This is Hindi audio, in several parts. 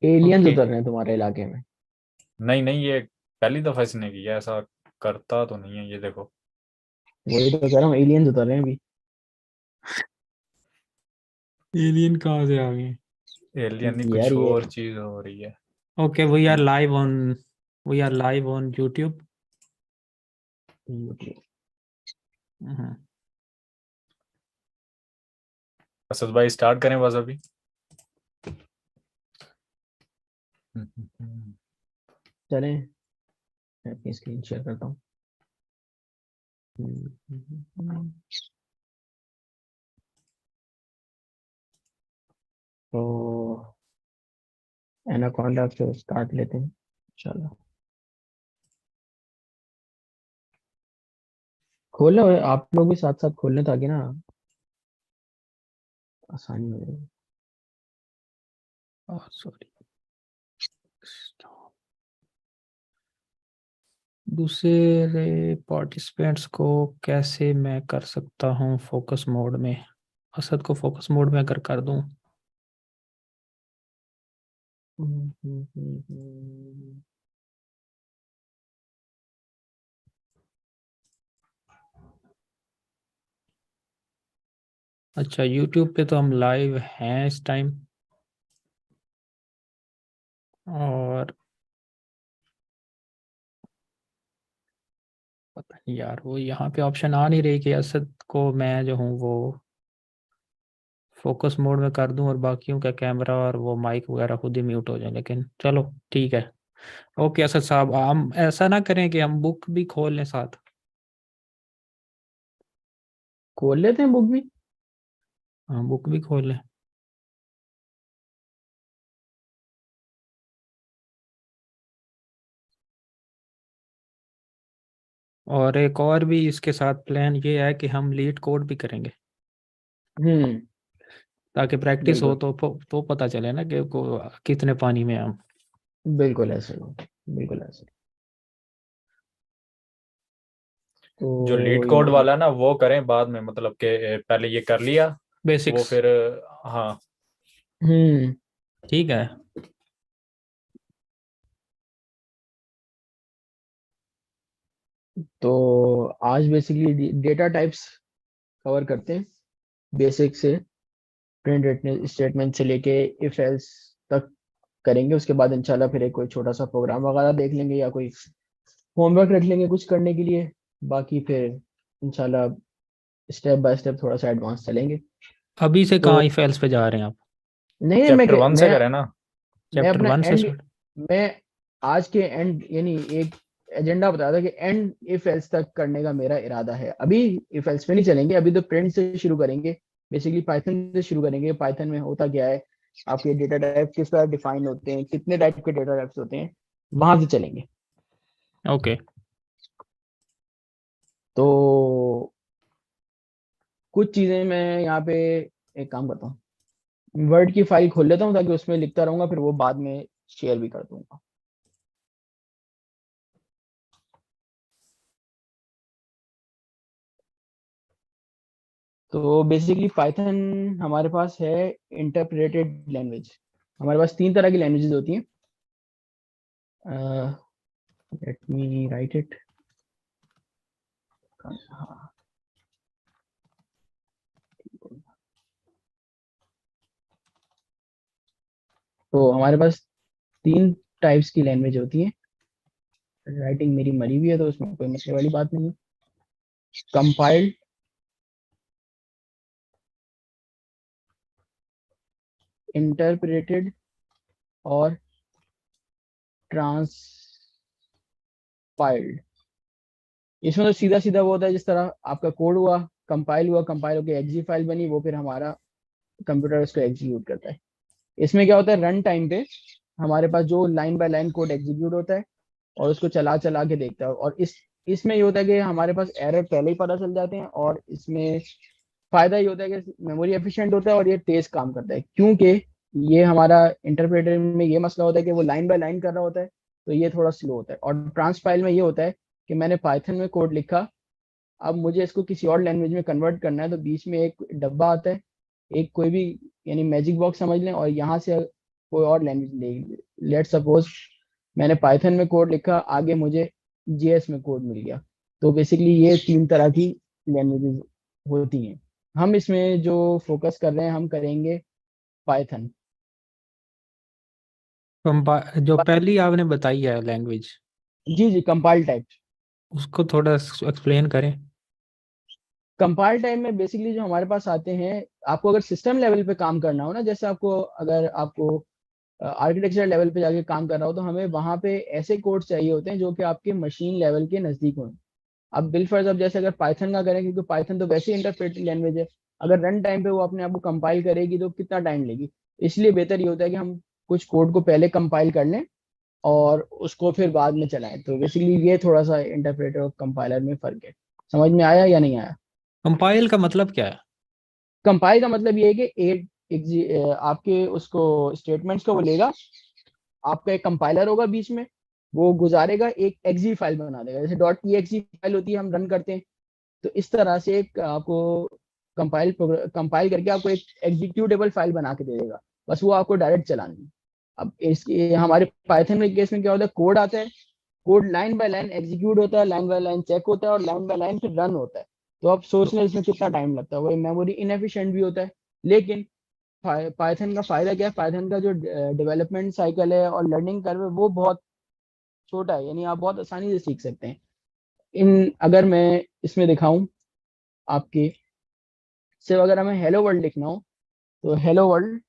Aliens okay. उतर रहे हैं तुम्हारे इलाके में। नहीं नहीं, ये पहली दफा इसने किया, ऐसा करता तो नहीं है ये, देखो। वही तो कह रहा हूँ, एलियंस उतर रहे हैं अभी। एलियन कहाँ से आ गए? एलियन नहीं, यार कुछ ये और चीज हो रही है। Okay, we are live on YouTube. Asad भाई स्टार्ट करें बस अभी। चलें, मैं अपनी स्क्रीन शेयर करता हूँ। तो एनाकोंडा से स्टार्ट लेते हैं, चलो। खोल लो, आप लोग भी साथ साथ खोल लें ताकि ना आसानी हो जाए। सॉरी, दूसरे पार्टिसिपेंट्स को कैसे मैं कर सकता हूँ फोकस मोड में? असद को फोकस मोड में अगर कर दूं। अच्छा, यूट्यूब पे तो हम लाइव हैं इस टाइम। और पता नहीं यार, वो यहाँ पे ऑप्शन आ नहीं रही कि असद को मैं जो हूँ वो फोकस मोड में कर दूं और बाकियों का कैमरा और वो माइक वगैरह खुद ही म्यूट हो जाए, लेकिन चलो ठीक है। ओके असद साहब, हम ऐसा ना करें कि हम बुक भी खोल लें साथ। खोल लेते हैं बुक भी। हाँ, बुक भी खोल लें। और एक और भी इसके साथ प्लान ये है कि हम लीड कोड भी करेंगे, हम्म। ताकि प्रैक्टिस हो बिल्कुल, तो पता चले ना कि कितने पानी में हैं हम। बिल्कुल ऐसे ही, बिल्कुल ऐसे। जो तो लीड कोड यहाँ वाला ना वो करें बाद में, मतलब कि पहले ये कर लिया वो बेसिक्स। फिर। हाँ। हम्म। ठीक है। तो आज बेसिकली डेटा टाइप्स कवर करते हैं, बेसिक से प्रिंट स्टेटमेंट से लेके इफ एल्स तक करेंगे। उसके बाद इंशाल्लाह फिर एक कोई छोटा सा प्रोग्राम वगैरह देख लेंगे या कोई होमवर्क रख लेंगे कुछ करने के लिए। बाकी फिर इंशाल्लाह स्टेप बाय स्टेप थोड़ा सा एडवांस चलेंगे। अभी से तो कहाँ इफेल्स पे जा रहे हैं आप? नहीं नहीं, चैप्टर वन से मैं करें ना। मैं चैप्टर अपना वन से एंड, स्टार्ट। मैं आज के एंड यानी एक एजेंडा बताया था कि एंड इफ एल्स तक करने का मेरा इरादा है। अभी इफ एल्स पे नहीं चलेंगे, अभी तो प्रिंट से शुरू करेंगे। बेसिकली पाइथन से शुरू करेंगे। पाइथन में होता क्या है, आपके डेटा टाइप किस तरह डिफाइन होते हैं, कितने टाइप के डेटा टाइप्स होते हैं, वहां से चलेंगे। ओके। तो कुछ चीजें मैं यहाँ पे एक काम करता हूँ, वर्ड की फाइल खोल लेता हूँ ताकि उसमें लिखता रहूंगा, फिर वो बाद में शेयर भी कर दूंगा। तो बेसिकली पाइथन हमारे पास है इंटरप्रेटेड लैंग्वेज। हमारे पास तीन तरह की लैंग्वेजेस होती हैं। Let me right it. तो हमारे पास तीन टाइप्स की लैंग्वेज होती है। राइटिंग मेरी मरी हुई है तो उसमें कोई मसले वाली बात नहीं है। कंपाइल्ड, इंटरप्रेटेड और ट्रांसपाइल्ड। इसमें तो सीधा सीधा वो होता है, जिस तरह आपका कोड हुआ, कंपाइल होकर एक्जी फाइल बनी, वो फिर हमारा कंप्यूटर उसको एग्जीक्यूट करता है। इसमें क्या होता है, रन टाइम पे हमारे पास जो line by line code execute होता है और उसको चला चला के देखता है। और इसमें ये होता है कि हमारे पास एरर पहले ही पता चल जाते हैं। और इसमें फायदा ये होता है कि मेमोरी एफिशिएंट होता है और ये तेज काम करता है, क्योंकि ये हमारा इंटरप्रेटर में ये मसला होता है कि वो लाइन बाय लाइन कर रहा होता है, तो ये थोड़ा स्लो होता है। और ट्रांसपाइल में ये होता है कि मैंने पाइथन में कोड लिखा, अब मुझे इसको किसी और लैंग्वेज में कन्वर्ट करना है, तो बीच में एक डब्बा आता है, एक कोई भी यानी मैजिक बॉक्स समझ लें, और यहाँ से कोई और लैंग्वेज ले, लेट सपोज मैंने पाइथन में कोड लिखा, आगे मुझे जेएस में कोड मिल गया। तो बेसिकली ये 3 तरह की लैंग्वेजेस होती हैं। हम इसमें जो फोकस कर रहे हैं हम करेंगे पाइथन। जो पहली आपने बताई है लैंग्वेज, जी जी, कंपाइल टाइप। उसको थोड़ा एक्सप्लेन करें। कंपाइल टाइम में बेसिकली जो हमारे पास आते हैं, आपको अगर सिस्टम लेवल पे काम करना हो ना, जैसे आपको अगर आपको आर्किटेक्चर लेवल पे जाके काम करना हो, तो हमें वहाँ पे ऐसे कोड चाहिए होते हैं जो कि आपके मशीन लेवल के नज़दीक हों। अब बिलफर्ज अब जैसे अगर पाइथन का करें, क्योंकि पाइथन तो वैसे ही इंटरप्रेटेड लैंग्वेज है, अगर रन टाइम पे वो अपने आप को कंपाइल करेगी तो कितना टाइम लेगी। इसलिए बेहतर ये होता है कि हम कुछ कोड को पहले कंपाइल कर लें और उसको फिर बाद में चलाएं। तो बेसिकली ये थोड़ा सा इंटरप्रेटर और कंपाइलर में फर्क है। समझ में आया या नहीं आया? कंपाइल का मतलब क्या है? कंपाइल का मतलब ये है कि आपके उसको स्टेटमेंट्स को वो लेगा, आपका एक कंपाइलर होगा बीच में, वो गुजारेगा, एक एक्जी फाइल बना देगा, जैसे डॉट .exe फाइल होती है हम रन करते हैं, तो इस तरह से एक आपको कंपाइल करके आपको एक एग्जीक्यूटेबल फाइल बना के दे देगा। बस वो आपको डायरेक्ट चलानी है। अब इसके हमारे पाइथन में केस में क्या होता है, कोड आता है, code line by line execute होता है, लाइन बाय लाइन चेक होता है और लाइन बाय लाइन फिर रन होता है। तो आप सोच लें इसमें कितना टाइम लगता है, वही मेमोरी इनएफिशिएंट भी होता है। लेकिन पाइथन का फायदा क्या है, पाइथन का जो डेवलपमेंट साइकिल है और लर्निंग कर्व है वो बहुत छोटा है, यानी आप बहुत आसानी से सीख सकते हैं। इन अगर मैं इसमें दिखाऊं आपके, सिर्फ अगर हमें हेलो वर्ल्ड लिखना हो तो हेलो वर्ल्ड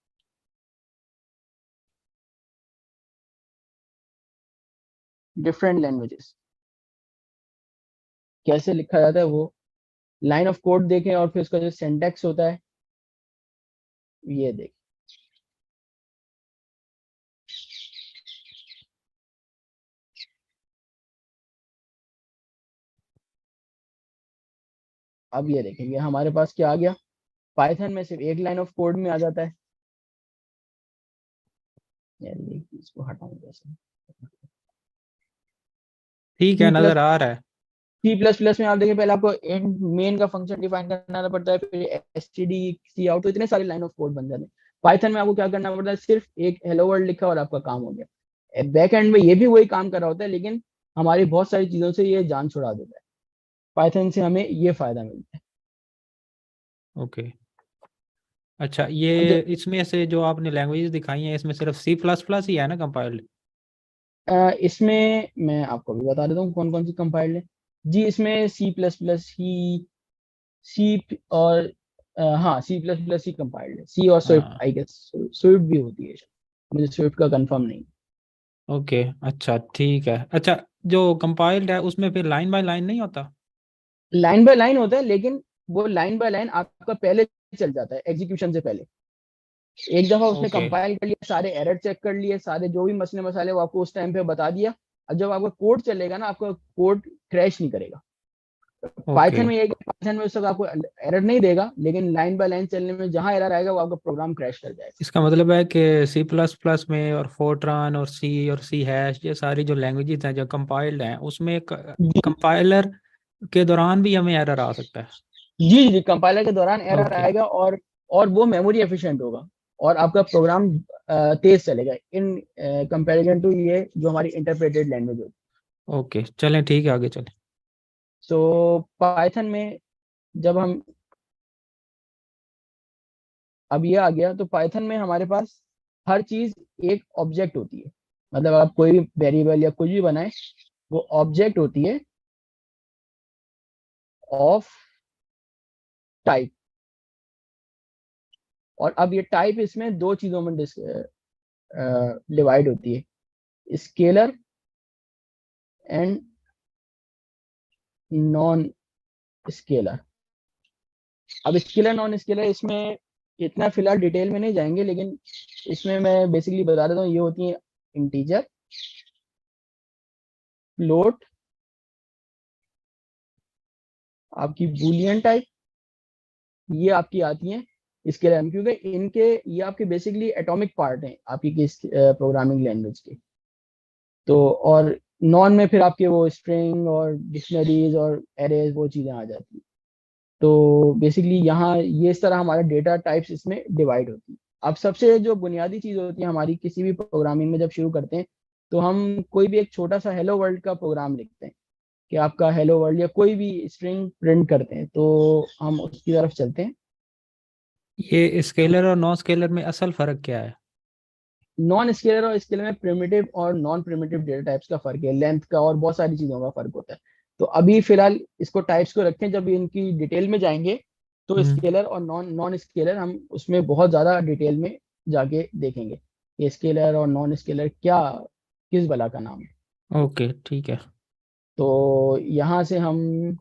डिफरेंट लैंग्वेजेस कैसे लिखा जाता है, वो लाइन ऑफ कोड देखें और फिर उसका जो सिंटैक्स होता है ये देखें। अब ये देखेंगे हमारे पास क्या आ गया, पाइथन में सिर्फ एक लाइन ऑफ कोड में आ जाता है। यार ये इसको हटाऊं कैसे? ठीक है, सी प्लस नजर आ रहा है। सी प्लस प्लस में आप देखिए, पहले आपको एंड मेन का फंक्शन डिफाइन करना पड़ता है, फिर एसटीडी सी आउट, तो इतने सारे लाइन ऑफ कोड बन जाते हैं। पाइथन में आपको क्या करना पड़ता है, सिर्फ एक हेलो वर्ल्ड लिखा और आपका काम हो गया। बैक एंड में ये भी वही काम कर रहा होता है, लेकिन हमारी बहुत सारी चीजों से ये जान छुड़ा देता है। पाइथन से हमें ये फायदा मिलता ओके। अच्छा, है। ये इसमें से जो आपने लैंग्वेज दिखाई है इसमें सिर्फ सी प्लस प्लस ही है ना कंपाइल्ड? इसमें मैं आपको भी बता देता हूँ कौन कौन सी कंपाइल्ड है। जी, इसमें सी प्लस प्लस ही, सी और हाँ सी प्लस प्लस ही कंपाइल्ड है, सी और स्विफ्ट, हाँ। आई गेस स्विफ्ट भी होती है शायद। मुझे स्विफ्ट का कंफर्म नहीं। ओके, अच्छा ठीक है। अच्छा, जो कंपाइल्ड है उसमें फिर लाइन बाय लाइन नहीं होता? लाइन बाय लाइन होता है, लेकिन वो लाइन बाय लाइन आपका पहले चल जाता है एग्जीक्यूशन से पहले। एक दफा उसने ओके। कंपाइल कर लिया, सारे एरर चेक कर लिए, सारे जो भी मसले मसाले वो आपको उस टाइम पे बता दिया। अब जब आपका कोड चलेगा ना, आपका कोड क्रैश नहीं करेगा। ओके, पाइथन में ये, पाइथन में उस वक्त आपको एरर नहीं देगा, लेकिन लाइन बाय लाइन चलने में जहां एरर आएगा वो आपका प्रोग्राम क्रैश कर जाएगा। इसका मतलब है कि सी प्लस प्लस में और फोर्ट्रान और सी हैश, ये सारी जो लैंग्वेजेस हैं जो कंपाइल्ड हैं उसमें कंपाइलर के दौरान भी हमें एरर आ सकता है? जी जी, कंपाइलर के दौरान एरर ओके। आएगा और वो मेमोरी एफिशिएंट होगा और आपका प्रोग्राम तेज चलेगा इन कंपैरिजन टू ये जो हमारी इंटरप्रेटेड लैंग्वेज होगी। ओके, चलें ठीक है, आगे चलें। सो पाइथन में जब हम, अब ये आ गया, तो पाइथन में हमारे पास हर चीज एक ऑब्जेक्ट होती है। मतलब आप कोई भी वेरिएबल या कुछ भी बनाए, वो ऑब्जेक्ट होती है ऑफ टाइप। और अब ये टाइप इसमें दो चीजों में डिवाइड होती है, स्केलर एंड नॉन स्केलर। अब स्केलर नॉन स्केलर इसमें इतना फिलहाल डिटेल में नहीं जाएंगे, लेकिन इसमें मैं बेसिकली बता देता हूँ, ये होती है इंटीजर, फ्लोट, आपकी बूलियन टाइप, ये आपकी आती हैं स्केलर में, क्योंकि इनके ये आपके बेसिकली एटॉमिक पार्ट हैं आपकी किस प्रोग्रामिंग लैंग्वेज के। तो और नॉन में फिर आपके वो स्ट्रिंग और डिक्शनरीज और एरेज वो चीज़ें आ जाती हैं। तो बेसिकली यहाँ ये इस तरह हमारा डेटा टाइप्स इसमें डिवाइड होती है। अब सबसे जो बुनियादी चीज होती है हमारी किसी भी प्रोग्रामिंग में, जब शुरू करते हैं तो हम कोई भी एक छोटा सा हेलो वर्ल्ड का प्रोग्राम लिखते हैं कि आपका हेलो वर्ल्ड या कोई भी स्ट्रिंग प्रिंट करते हैं, तो हम उसकी तरफ चलते हैं। ये स्केलर और नॉन स्केलर में असल फर्क क्या है? नॉन स्केलर और स्केलर में प्रिमिटिव और नॉन प्रिमिटिव डेटा टाइप्स का फर्क है, लेंथ का और बहुत सारी चीजों का फर्क होता है। तो अभी फिलहाल इसको टाइप्स को रखें, जब इनकी डिटेल में जाएंगे तो हम्म। स्केलर और नॉन नॉन स्केलर हम उसमें बहुत ज्यादा डिटेल में जाके देखेंगे कि स्केलर और नॉन स्केलर क्या किस बला का नाम है। ओके ठीक है। तो यहाँ से हम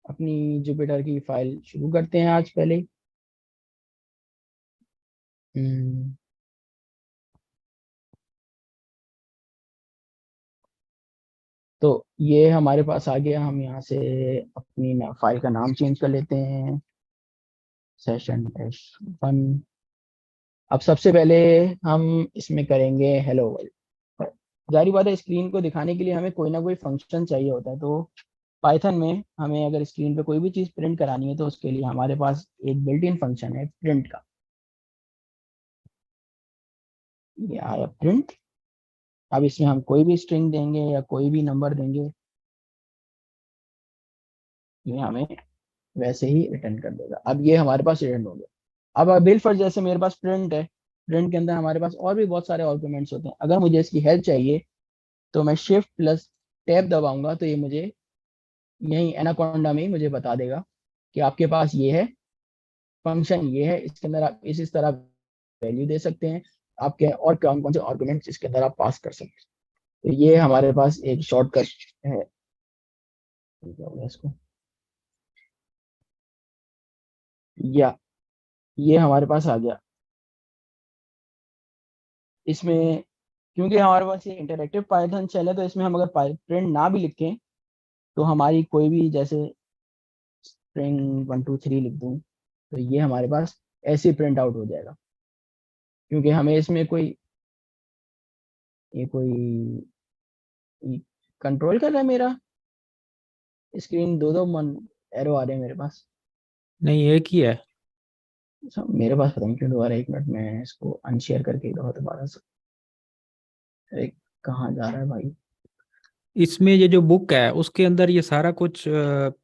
अपनी जुपिटर की फाइल शुरू करते हैं आज पहले। हम्म, तो ये हमारे पास आ गया। हम यहाँ से अपनी फाइल का नाम चेंज कर लेते हैं, सेशन -1। अब सबसे पहले हम इसमें करेंगे हेलो वर्ल्ड। जारी बात है, स्क्रीन को दिखाने के लिए हमें कोई ना कोई फंक्शन चाहिए होता है। तो पाइथन में हमें अगर स्क्रीन पे कोई भी चीज़ प्रिंट करानी है तो उसके लिए हमारे पास एक बिल्ट इन फंक्शन है प्रिंट का। ये आया प्रिंट। अब इसमें हम कोई भी स्ट्रिंग देंगे या कोई भी नंबर देंगे, ये हमें वैसे ही रिटर्न कर देगा। अब ये हमारे पास रिटर्न हो गया। अब बिल फॉर जैसे मेरे पास प्रिंट है, प्रिंट के अंदर हमारे पास और भी बहुत सारे आर्गुमेंट्स होते हैं। अगर मुझे इसकी हेल्प चाहिए तो मैं शिफ्ट प्लस टैब दबाऊंगा तो ये मुझे यही एनाकोंडा में ही मुझे बता देगा कि आपके पास ये है फंक्शन, ये है, इसके अंदर आप इस तरह वैल्यू दे सकते हैं, आपके और कौन कौन से आर्गुमेंट्स इसके अंदर आप पास कर सकते हैं। तो ये हमारे पास एक शॉर्टकट है। क्या होगा इसको, या ये हमारे पास आ गया। इसमें क्योंकि हमारे पास ये इंटरेक्टिव पाइथन शेल है तो इसमें हम अगर प्रिंट ना भी लिखें तो हमारी कोई भी जैसे स्ट्रिंग 1 2 3 लिख दूं तो ये हमारे पास ऐसे प्रिंट आउट हो जाएगा, क्योंकि हमें इसमें कोई ये कोई कंट्रोल कर रहा है मेरा स्क्रीन। दो मन एरो आ रहे हैं मेरे पास। नहीं, एक ही है। मेरे पास पता नहीं क्यों दोबारा, एक मिनट में इसको अनशेयर करके एक दफा दोबारा से। एक कहाँ जा रहा है भाई। इसमें ये जो बुक है उसके अंदर ये सारा कुछ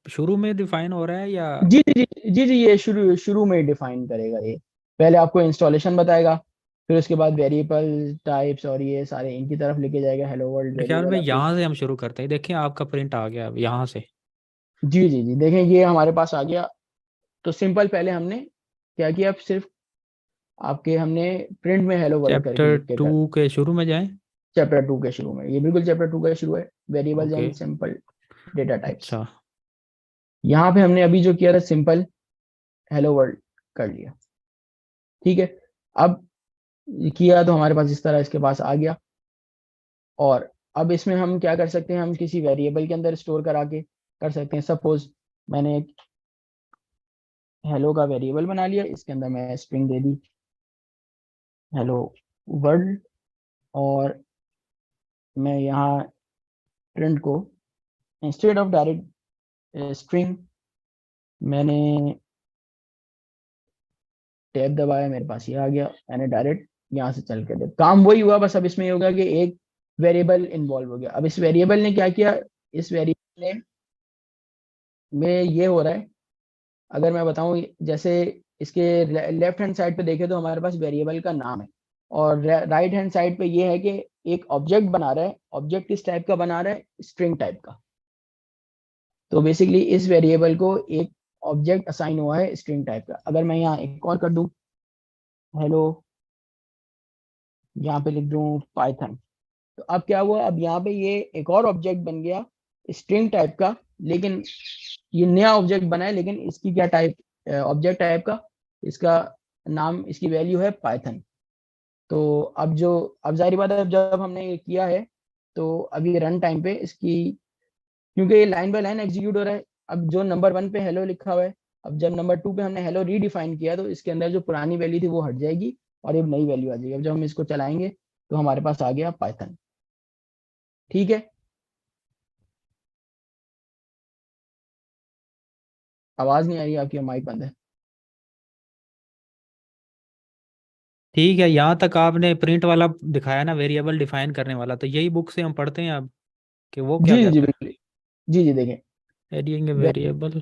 शुरू में डिफाइन हो रहा है या? जी जी जी जी जी, ये शुरू शुरू में डिफाइन करेगा। ये पहले आपको इंस्टॉलेशन बताएगा, फिर उसके बाद वेरिएबल टाइप्स और ये सारे इनकी तरफ लेके जाएगा। हेलो वर्ल्ड मेरे ख्याल में वेरिएबल आपके। यहाँ से हम शुरू करते हैं। देखिए आपका प्रिंट आ गया अब यहाँ से। जी जी जी, देखें ये हमारे पास आ गया। तो सिंपल पहले हमने क्या किया, सिर्फ आपके हमने प्रिंट में हेलो वर्ल्ड करके चैप्टर लिख के 2 कर। के शुरू में जाएं। चैप्टर 2 के शुरू में, ये बिल्कुल चैप्टर 2 का शुरू है, variables okay. And simple data types. अच्छा। यहाँ पे हमने अभी जो किया था सिंपल हेलो वर्ल्ड कर लिया। ठीक है। अब किया तो हमारे पास इस तरह इसके पास आ गया। और अब इसमें हम क्या कर सकते हैं, हम किसी वेरिएबल के अंदर स्टोर करा के कर सकते हैं। सपोज मैंने एक हेलो का वेरिएबल बना लिया, इसके अंदर मैं स्ट्रिंग दे दी हेलो वर्ल्ड, और मैं यहाँ प्रिंट को इंस्टेड ऑफ डायरेक्ट स्ट्रिंग मैंने टैब दबाया, मेरे पास ये आ गया। मैंने डायरेक्ट यहाँ से चल के दे काम वही हुआ, बस अब इसमें ये होगा कि एक वेरिएबल इन्वॉल्व हो गया। अब इस वेरिएबल ने क्या किया, इस वेरिएबल ने में ये हो रहा है, अगर मैं बताऊं जैसे इसके लेफ्ट हैंड साइड पे देखें तो हमारे पास वेरिएबल का नाम है, और राइट हैंड साइड पे ये है कि एक ऑब्जेक्ट बना रहा है। ऑब्जेक्ट किस टाइप का बना रहा है, स्ट्रिंग टाइप का। तो बेसिकली इस वेरिएबल को एक ऑब्जेक्ट असाइन हुआ है स्ट्रिंग टाइप का। अगर मैं यहाँ एक और कर दूं हेलो, यहाँ पे लिख दूं पाइथन, तो अब क्या हुआ, अब यहाँ पे ये एक और ऑब्जेक्ट बन गया स्ट्रिंग टाइप का। लेकिन ये नया ऑब्जेक्ट बना है, लेकिन इसकी क्या टाइप, ऑब्जेक्ट टाइप का, इसका नाम, इसकी वैल्यू है पाइथन। तो अब जाहिर बात है, अब जब हमने ये किया है तो अभी रन टाइम पे इसकी, क्योंकि ये लाइन बाय लाइन एग्जीक्यूट हो रहा है। अब जो नंबर 1 पे हेलो लिखा हुआ है, अब जब नंबर 2 पे हमने हेलो रीडिफाइन किया तो इसके अंदर जो पुरानी वैल्यू थी वो हट जाएगी और ये नई वैल्यू आ जाएगी। अब जब हम इसको चलाएंगे तो हमारे पास आ गया पाइथन। ठीक है। आवाज नहीं आ रही आपकी, माइक बंद है। ठीक है, यहाँ तक आपने प्रिंट वाला दिखाया ना, वेरिएबल डिफाइन करने वाला, तो यही बुक से हम पढ़ते हैं अब कि वो क्या जी जी जी कहता बिल्कुल। जी जी देखें। है। एडिंग वे- वेरिएबल,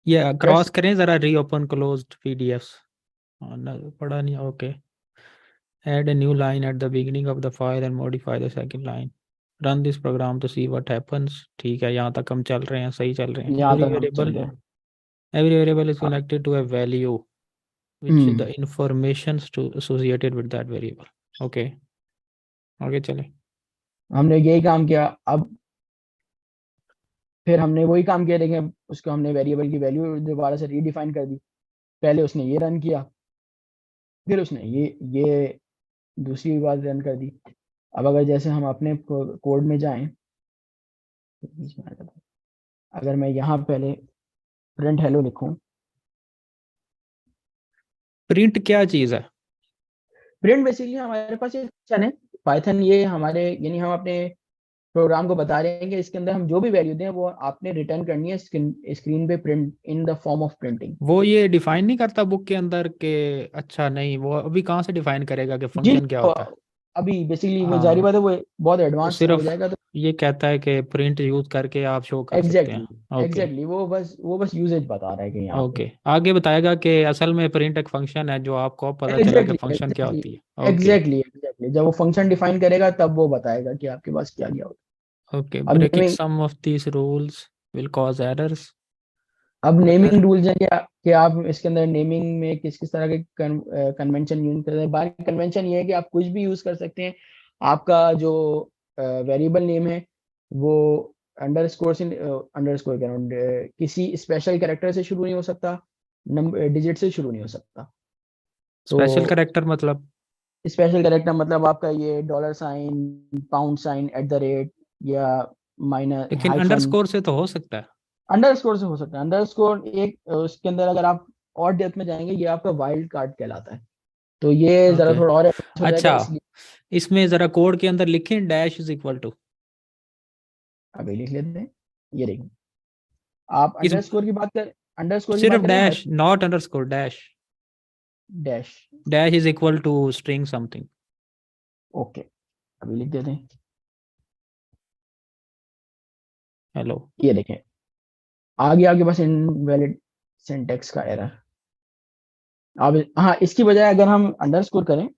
ये क्रॉस जैसे करें जरा, रीओपन क्लोज्ड पीडीएफ्स। पढ़ा नहीं, okay. Add a new line at the beginning of the file and modify the second line. Run this program to see what happens. ठीक है, यहाँ तक हम चल रहे हैं, सही चल रहे हैं। यहाँ तक हम चल रहे हैं। Every variable is हाँ, connected to a value, which is hmm the information associated with that variable. Okay, आगे चले। हमने यही काम किया। अब फिर हमने वही काम किया, देखें उसको हमने वेरिएबल की वैल्यू दोबारा से रीडिफाइन कर दी। पहले उसने ये रन किया, फिर उसने ये दूसरी बार रन कर दी। अब अगर जैसे हम अपने कोड में जाएं, तो बीच में आ जाता है। अगर मैं यहाँ पहले प्रिंट हेलो लिखूं, प्रिंट क्या चीज़ है? प्रिंट बेसिकली हमारे पास एक फंक्शन है पाइथन, ये हमारे यानी हम अपने प्रोग्राम को बता रहे हैं कि इसके अंदर हम जो भी वैल्यू दें वो आपने रिटर्न करनी है स्क्रीन पे, print in the form of printing. वो ये डिफाइन नहीं करता बुक के अंदर के? अच्छा नहीं, वो अभी कहाँ से डिफाइन करेगा कि जी फंक्शन क्या होता है? अभी बेसिकली वो जारी हाँ, बात है, वो बहुत वो एडवांस हो सिर्फ जाएगा तो। ये कहता है कि प्रिंट यूज करके आप शो कर सकते एग्जैक्टली हैं। ओके। एग्जैक्टली वो बस यूजेज बता रहा है कि यहाँ पे। ओके, आगे बताएगा कि असल में प्रिंट एक फंक्शन है, जो आपको अब पता चला कि एग्जैक्टली फंक्शन क्या एग्जैक्टली होती है। ओके। एग्जैक्टली एग्जैक्टली जब वो फंक्शन डिफाइन करेगा तब वो बताएगा कि आपके पास क्या गया होगा। ओके, अब breaking naming some of these rules will cause errors. अब अगर नेमिंग रूल्स हैं कि आप इसके अंदर नेमिंग में किस किस तरह के कन्वेंशन यूज करते हैं। बाकी कन्वेंशन ये है कि आप कुछ भी यूज कर सकते हैं। आपका जो वेरिएबल नेम है वो अंडरस्कोर से अंडरस्कोर कह रहा हूँ, किसी स्पेशल कैरेक्टर से शुरू नहीं हो सकता, नंबर डिजिट से शुरू नहीं हो सकता। तो स्पेशल कैरेक्टर मतलब? स्पेशल कैरेक्टर मतलब आपका ये dollar sign, pound sign, at the rate, या माइनस, लेकिन हाइफन। अंडरस्कोर से तो हो सकता है। अंडरस्कोर से हो सकता है। अंडरस्कोर एक उसके अंदर अगर आप और डेप्थ में जाएंगे ये आपका वाइल्ड कार्ड कहलाता है। तो ये जरा ओके, थोड़ा और advance हो जाएगा अच्छा, इसलिए। इसमें जरा कोड के अंदर लिखें डैश इज इक्वल टू। अभी लिख लेते हैं, ये देखिए। आप इस अंडरस्कोर की बात सिर्फ करें, dash, not underscore, dash. Dash. Dash is equal to string something. Okay, अभी लिख देते हैं, हेलो। ये देखें आ गया आपके पास इनवैलिड सिंटेक्स का एरर। अब हाँ, इसकी बजाय अगर हम अंडरस्कोर करें,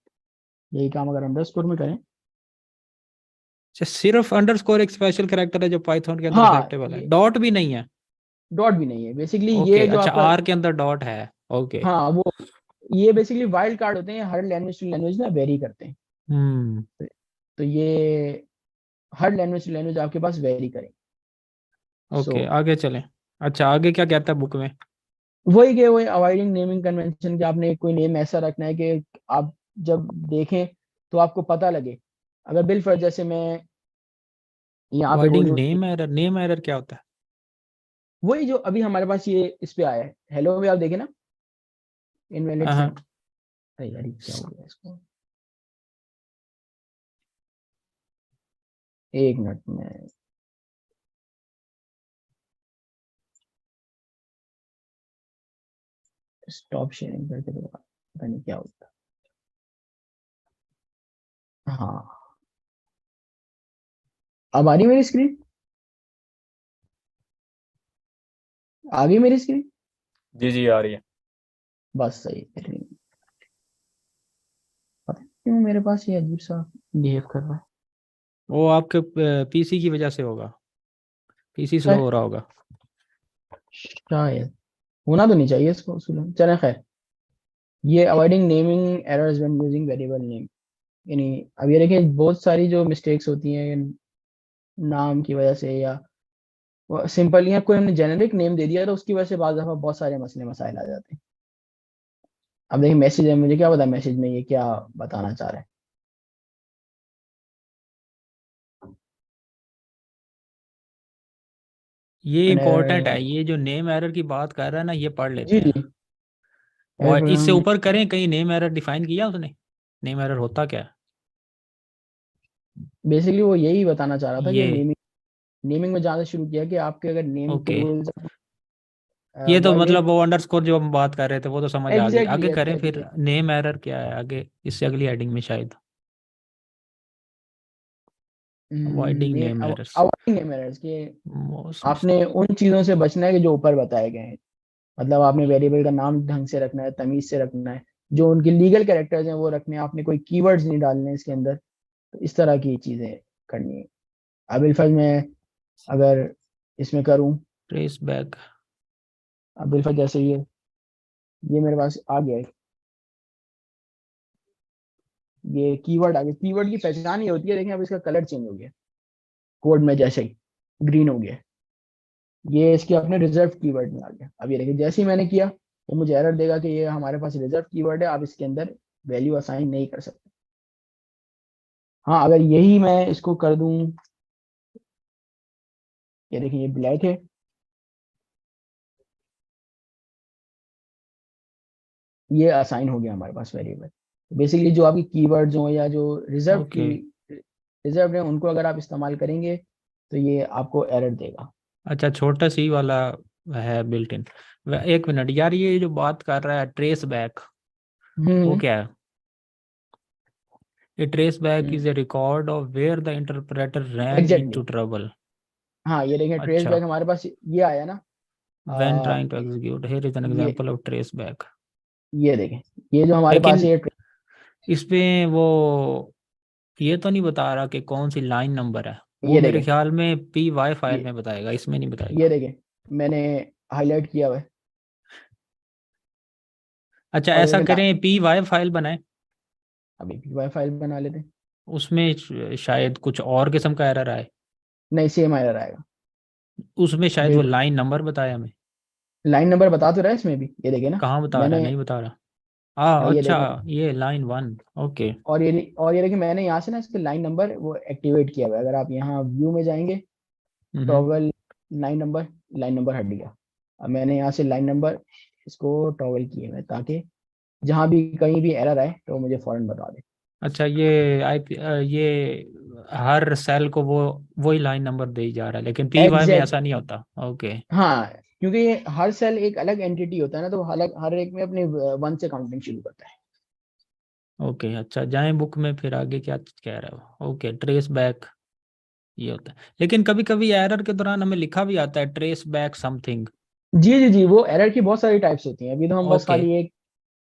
यही काम अगर अंडरस्कोर में करें। अच्छा, सिर्फ अंडरस्कोर एक स्पेशल कैरेक्टर है जो पाइथन के अंदर हाँ, एक्सेप्टेबल है, ये डॉट भी नहीं है? डॉट भी नहीं है बेसिकली, ओके, ये जो अच्छा, आपका। आर के अंदर डॉट है। ओके। हाँ वो, ये बेसिकली वाइल्ड कार्ड होते हैं, हर लैंग्वेज टू लैंग्वेज ना वेरी करते हैं। हम्म। तो ये हर लैंग्वेज टू लैंग्वेज आपके पास वेरी करेंगे। सो ओके, आगे चलें। अच्छा, आगे क्या कहता है बुक में? वही अवॉइडिंग नेमिंग कन्वेंशन, कि आपने कोई नेम ऐसा रखना है कि आप जब देखें तो आपको पता लगे। अगर बिलफर्ज जैसे मैं यहाँ पे वर्डिंग बोलूँ, नेम एरर, नेम एरर क्या होता है? वही जो अभी हमारे पास ये इस पे आया है, हेलो में आप देखें ना, इनवैलिड हाँ। सेंट। अरे यार ये क्या हो गया इसको, एक मिनट में स्टॉप शेयरिंग करके दो, पता नहीं क्या होता। हाँ, अब आ रही मेरी स्क्रीन, आ गई मेरी स्क्रीन। जी जी आ रही है। बस सही है, पता नहीं क्यों मेरे पास ये अजीब सा बिहेव कर रहा है। वो आपके पीसी की वजह से होगा, पीसी स्लो खैर, हो रहा होगा। शायद होना तो नहीं चाहिए इसको, चले खैर। ये avoiding naming errors when using variable name, यानी अब ये देखिए बहुत सारी जो मिस्टेक्स होती हैं नाम की वजह से, या सिंपल या कोई हमने जेनेरिक नेम दे दिया तो उसकी वजह से बाज़ दफा बहुत सारे मसले मसाइल आ जाते हैं। अब देखिए मैसेज है, मुझे क्या पता मैसेज में ये क्या बताना चाह रहा है। ये इंपॉर्टेंट है, मैंने ये जो नेम एरर की बात कर रहा है ना, ये पढ़ जी लेते जी हैं। वो इससे ऊपर करें, कहीं नेम एरर डिफाइन किया उसने? नेम एरर होता क्या है? बेसिकली वो यही बताना चाह रहा था कि ये। नेमिंग में जहाँ से शुरू किया कि आपके अगर नेम के ओके। रूल्स ये तो वर्ड मतलब वो अंडरस्कोर जो हम बात कर रहे थे वो तो समझ आ गई। एग्जैक्टली आगे करें फिर, एग्जैक्टली नेम एरर क्या है आगे, इससे अगली हेडिंग में शायद avoiding name errors avoiding name errors के मोस्ट आपने उन चीजों से बचना है कि जो ऊपर बताए गए हैं। मतलब आपने वेरिएबल का नाम ढंग से रखना है, तमीज से रखना है, जो उनके लीगल कैरेक्टर्स हैं वो रखने हैं, आपने कोई कीवर्ड्स नहीं डालने इसके अंदर। तो इस तरह की चीजें करनी है। अब बिलफर्ज मैं अगर इसमें करूं, ट्रेस बैक। अब बिलफर्ज जैसे ये मेरे पास आ गया है, ये कीवर्ड आ गया। कीवर्ड की पहचान ये होती है, देखें अब इसका कलर चेंज हो गया कोड में, जैसे ही ग्रीन हो गया, ये इसके अपने रिजर्व कीवर्ड में आ गया। अब ये देखिए जैसे ही मैंने किया तो मुझे एरर देगा कि ये हमारे पास रिजर्व कीवर्ड है, आप इसके अंदर वैल्यू असाइन नहीं कर सकते। हाँ अगर यही मैं इसको कर दूं, ये देखिए ये ब्लैक है, ये असाइन हो गया हमारे पास वेरिएबल। बेसिकली जो आपकी कीवर्ड्स हो या जो रिजर्व की ओके, रिजर्व है, उनको अगर आप इस्तेमाल करेंगे तो ये आपको एरर देगा। अच्छा छोटा सी वाला है बिल्ट इन। एक मिनट यार, ये जो बात कर रहा है ट्रेस बैक, वो हम्म क्या है? A trace back is hmm a record of where the interpreter ran exactly into trouble. हाँ ये देखिए ट्रेस अच्छा, बैक हमारे पास ये आया ना। when uh, trying to execute, here is an ये example of trace back. ये देखें, ये जो हमारे पास लेकिन ये इसमें वो ये तो नहीं बता रहा कि कौन सी लाइन नंबर है, वो ये मेरे देखें ख्याल में पी वाई फाइल ये में बताएगा, इसमें नहीं ये बताएगा। देखें मैंने हाईलाइट किया हुआ है। अच्छा और ये ऐसा देखें करें, पी वाई फाइल बनाए, अभी पी फाइल बना लेते हैं। उसमें शायद कुछ और किस्म का एरर आए, नहीं सेम एरर आएगा, उसमें शायद वो बिल्कुल। लाइन नंबर बताया हमें। लाइन नंबर बता तो रहा है इसमें भी, ये देखिए ना। कहाँ बता रहा है? मैंने नहीं बता रहा। हाँ ये अच्छा, देखें, ये लाइन 1। ओके। और ये देखिए मैंने यहाँ से ना इसके लाइन नंबर वो एक्टिवेट किया हुआ है। अगर आप यहाँ व्यू में जाएंगे, हम्म। टॉगल लाइन नंबर हट गया। अब मैंने यहाँ से लाइन नंबर इसको टॉगल किए हुए ताकि जहाँ भी कहीं भी एरर आए तो मुझे फौरन बता दे। अच्छा ये ये हर सेल को वो वही लाइन नंबर दे ही जा रहा है, लेकिन पी वाई में एग्जैक्ट ऐसा नहीं होता। ओके। हाँ, क्योंकि ये हर सेल एक अलग एंटिटी होता है ना, तो अलग हर एक में अपने वन से काउंटिंग शुरू करता है। ओके अच्छा, जाएं बुक में फिर आगे क्या कह रहे हो। ओके, ट्रेस बैक ये होता है, लेकिन कभी कभी एरर के दौरान हमें लिखा भी आता है ट्रेस बैक समथिंग। जी जी जी, वो एरर की बहुत सारी टाइप्स होती हैं। अभी तो हम बस ओके। खाली एक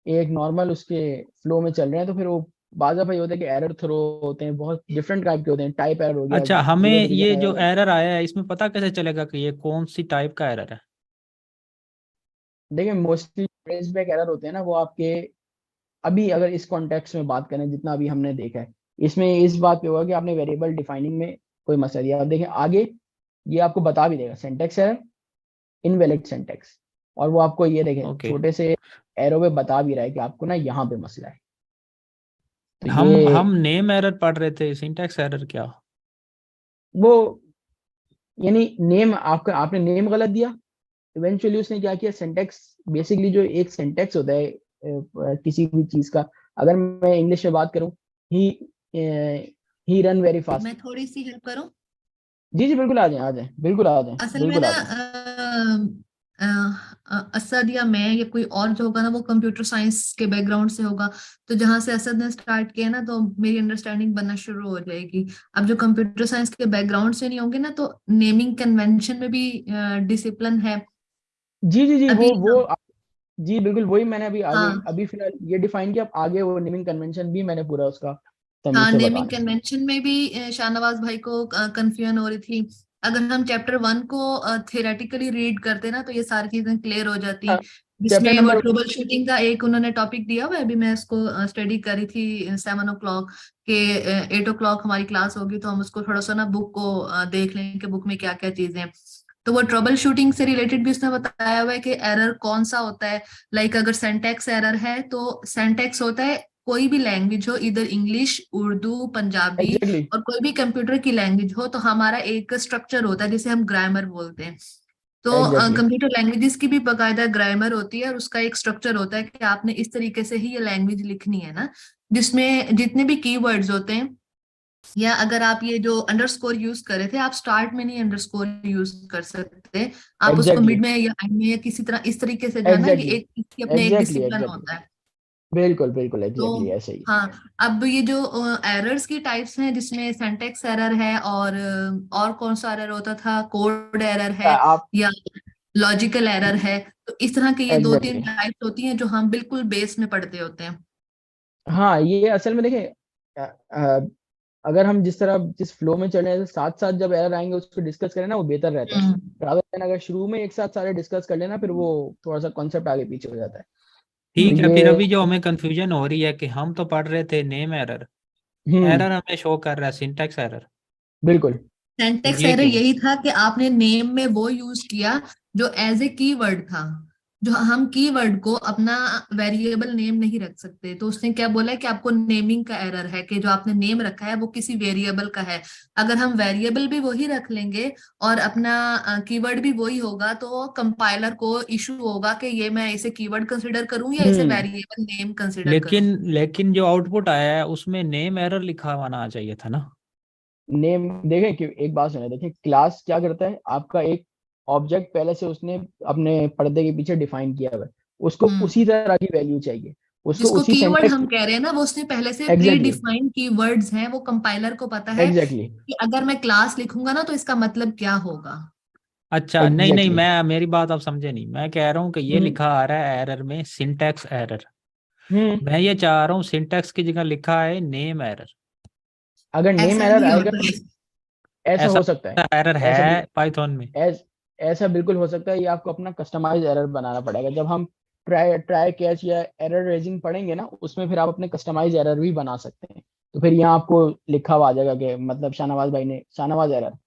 एक नॉर्मल उसके फ्लो में चल रहे हैं। तो फिर वो बाज़ दफा ये होता है कि एरर थ्रो होते हैं, बहुत डिफरेंट टाइप के होते हैं। टाइप एरर हो गया, अच्छा हमें जीरो ये डिवीजन एरर जो हो गया। एरर आया है इसमें पता कैसे चलेगा कि ये कौन सी टाइप का एरर है? देखिए मोस्टली ट्रेसबैक एरर होते हैं ना, वो आपके अभी अगर इस कॉन्टेक्स्ट में बात करें, जितना अभी हमने देखा है, इसमें इस बात पे होगा कि आपने वेरिएबल डिफाइनिंग में कोई मसला दिया। अब देखें आगे ये आपको बता भी देगा सिंटैक्स एरर, इनवैलिड सिंटैक्स, और वो आपको ये देखें ओके, छोटे से एरो पे बता भी रहा है कि आपको ना यहाँ पे मसला है। तो हम ये नेम एरर पढ़ रहे थे, सिंटैक्स एरर क्या? वो यानी नेम आपका, आपने नेम गलत दिया, इवेंचुअली उसने क्या किया, सिंटैक्स बेसिकली जो एक सिंटैक्स होता है किसी भी चीज का। अगर मैं इंग्लिश में बात करूं, ही रन वेरी फास्ट। मैं थोड़ी सी हेल्प करूं। जी जी बिल्कुल, आ जाए आ जाए, बिल्कुल आ जाए, असल में बिल्कुल ना आ जाए। असद या मैं या कोई और जो होगा ना वो कंप्यूटर साइंस के बैकग्राउंड से होगा। तो जहां से असद ने स्टार्ट किया ना, तो मेरी अंडरस्टैंडिंग बनना शुरू हो जाएगी। अब जो कंप्यूटर साइंस के बैकग्राउंड से नहीं होंगे ना, तो नेमिंग कन्वेंशन में भी डिसिप्लिन है। जी जी जी, अभी जी बिल्कुल वही मैंने अभी आगे हाँ अभी फिलहाल ये डिफाइन किया। अब आगे वो नेमिंग कन्वेंशन भी मैंने पूरा उसका तमीज हाँ, से नेमिंग बताना है। कन्वेंशन में भी शाहनवाज भाई को कंफ्यूजन हो रही थी। अगर हम चैप्टर 1 को थियोरेटिकली रीड करते ना, तो ये सारी चीजें क्लियर हो जाती। चैप्टर जिसमें वो नंबर ट्रबल शूटिंग का एक उन्होंने टॉपिक दिया हुआ है। अभी मैं उसको स्टडी करी थी 7 o'clock के 8 o'clock हमारी क्लास होगी, तो हम उसको थोड़ा सा ना बुक को देख लें कि बुक में क्या क्या चीजें हैं। तो वो ट्रबल शूटिंग से रिलेटेड भी उसने बताया हुआ है कि एरर कौन सा होता है। लाइक अगर सेंटेक्स एरर है, तो सेंटेक्स होता है कोई भी लैंग्वेज हो, इधर इंग्लिश, उर्दू, पंजाबी, एग्जैक्टली और कोई भी कंप्यूटर की लैंग्वेज हो, तो हमारा एक स्ट्रक्चर होता है जिसे हम ग्रामर बोलते हैं। तो एग्जैक्टली कंप्यूटर लैंग्वेजेस की भी बाकायदा ग्रामर होती है, और उसका एक स्ट्रक्चर होता है कि आपने इस तरीके से ही ये लैंग्वेज लिखनी है ना, जिसमें जितने भी कीवर्ड्स होते हैं या अगर आप ये जो अंडरस्कोर यूज कर रहे थे, आप स्टार्ट में नहीं अंडरस्कोर यूज कर सकते, आप उसको एग्जैक्टली मिड में या एंड में या किसी तरह इस तरीके से जाना, ये एग्जैक्टली एक इसकी अपने एक एग्जैक्टली डिसिप्लिन एग्जैक्टली होता है। बिल्कुल बिल्कुल तो एग्जैक्टली ऐसे ही। हाँ, अब ये जो एरर्स की टाइप्स हैं, जिसमें सिंटेक्स एरर है और कौन सा एरर होता था, कोड एरर है आप या लॉजिकल एरर है, तो इस तरह के ये दो तीन एग्जैक्टली टाइप्स होती हैं जो हम बिल्कुल बेस में पढ़ते होते हैं। हाँ, ये असल में देखें, अगर हम जिस फ्लो में चल रहे हैं साथ साथ जब एरर आएंगे उसको डिस्कस करें ना, वो बेहतर रहता है। रादर देन अगर शुरू में एक साथ सारे डिस्कस कर लेना, फिर वो थोड़ा सा कॉन्सेप्ट आगे पीछे हो जाता है। तो ठीक है, फिर ये अभी जो हमें कंफ्यूजन हो रही है कि हम तो पढ़ रहे थे नेम एरर, एरर हमें शो कर रहा है सिंटैक्स एरर, बिल्कुल सिंटेक्स ये एरर क्यों? यही था कि आपने नेम में वो यूज किया जो एज ए कीवर्ड था, जो हम कीवर्ड को अपना वेरिएबल नेम नहीं रख सकते, तो उसने क्या बोला है कि आपको नेमिंग का एरर है, कि जो आपने नेम रखा है वो किसी वेरिएबल का है। अगर हम वेरिएबल भी वही रख लेंगे और अपना कीवर्ड भी वही होगा, तो कंपाइलर को इशू होगा कि ये मैं इसे कीवर्ड कंसिडर करूं या इसे हम्म वेरिएबल नेम कंसिडर करूं। लेकिन जो आउटपुट आया है उसमें नेम एरर लिखा हुआ आना चाहिए था ना। नेम देखें कि एक बात सुने, देखें क्लास क्या करता है, आपका एक ऑब्जेक्ट पहले से उसने अपने पर्दे के पीछे डिफाइन किया हुआ है, उसको हम्म उसी तरह की वैल्यू चाहिए, उसको जिसको उसी कीवर्ड सिंटेक्स। हम कह रहे हैं ना, वो उसने पहले से प्री एग्जैक्टली डिफाइंड कीवर्ड्स हैं, वो कंपाइलर को पता है एग्जैक्टली कि अगर मैं क्लास लिखूंगा ना तो इसका मतलब क्या होगा। अच्छा, नहीं नहीं, एग्जैक्टली मैं मेरी बात आप समझे नहीं, मैं कह रहा हूँ कि ये हम्म लिखा आ रहा है एरर में सिंटैक्स एरर, हम्म मैं ये चाह रहा हूँ सिंटैक्स की जगह लिखा है नेम एरर। अगर नेम ऐसा एरर नहीं आएगा, होता। ऐसा ऐसा हो सकता है, एरर ऐसा है पाइथन में? ऐस, ऐसा बिल्कुल हो सकता है। ये आपको अपना कस्टमाइज एरर बनाना पड़ेगा। जब हम ट्राई ट्राई कैच या एरर रेजिंग पढ़ेंगे ना, उसमें फिर आप अपने कस्टमाइज एरर भी बना सकते हैं। तो फिर यहाँ आपको लिखा हुआ आ जाएगा कि मतलब शाहनवाज भाई ने शाहनवाज एरर,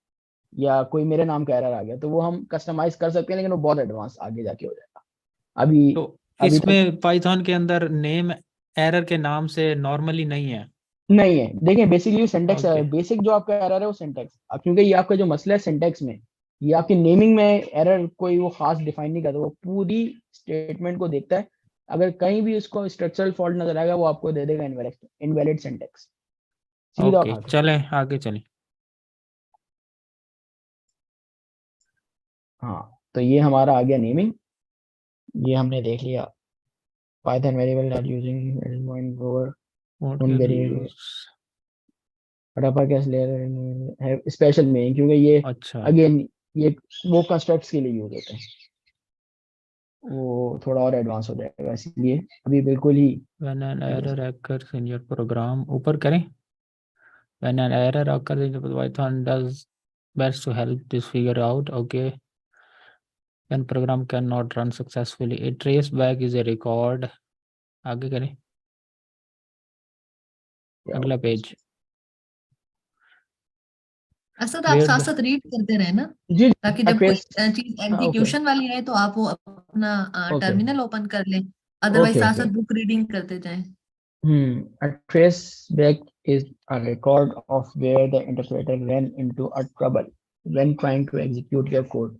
या कोई मेरे नाम का एरर आ गया, तो वो हम कस्टमाइज कर सकते हैं, लेकिन वो बहुत एडवांस आगे जाके हो जाएगा। अभी तो अभी तक इसमें पाइथन के अंदर नेम एरर के नाम से नॉर्मली नहीं है। नहीं है। देखिए बेसिकली सिंटेक्स ओके। बेसिक जो आपका एरर है वो सिंटेक्स, क्योंकि ये आपका जो मसला है सिंटेक्स में, ये आपकी नेमिंग में एरर कोई वो खास डिफाइन नहीं करता, वो पूरी स्टेटमेंट को देखता है। अगर कहीं भी उसको स्ट्रक्चरल फॉल्ट नजर आएगा, वो आपको दे देगा इनवैलिड सिंटेक्स, सीधा ओके, उठा के। चलें आगे चलें। हाँ, तो ये हमारा आ गया नेमिंग, ये हमने देख लिया। Python variable not using over What उन can we वेरिएबल use? रपा कैसे ले रहे हैं स्पेशल में, क्योंकि ये अच्छा, अगेन ये वो कंस्ट्रक्ट्स के लिए यूज होते हैं, वो थोड़ा और एडवांस हो जाएगा, इसलिए अभी बिल्कुल ही when an नहीं ले error सकते। occurs in your program, ऊपर करें, when an error occurs in the Python does best to help this figure out. Okay, when program cannot run successfully, a trace back is a record. आगे करें, क्या अगला होगा पेज। इसमें? असद आप where साथ the साथ रीड करते रहे ना, जी ताकि जब कोई ट्रेस। चीज हाँ ओके एग्जीक्यूशन वाली है तो आप वो अपना ओके टर्मिनल ओपन कर लें, अदरवाइज ओके साथ ओके साथ बुक रीडिंग करते जाएं। A trace back is a record of where the interpreter ran into a trouble when trying to execute your code.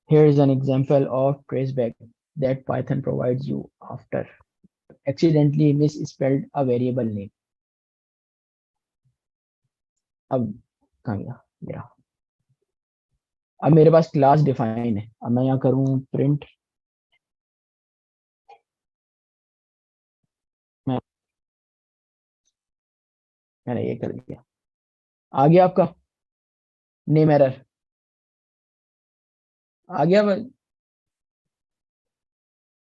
Here is an example of traceback that Python provides you after accidentally misspelled a variable name. अब कहाँ गया मेरा? अब मेरे पास क्लास डिफाइन है, अब मैं यहाँ करूँ प्रिंट, मैं मैंने ये कर दिया, आ गया आपका नेम एरर, आ गया।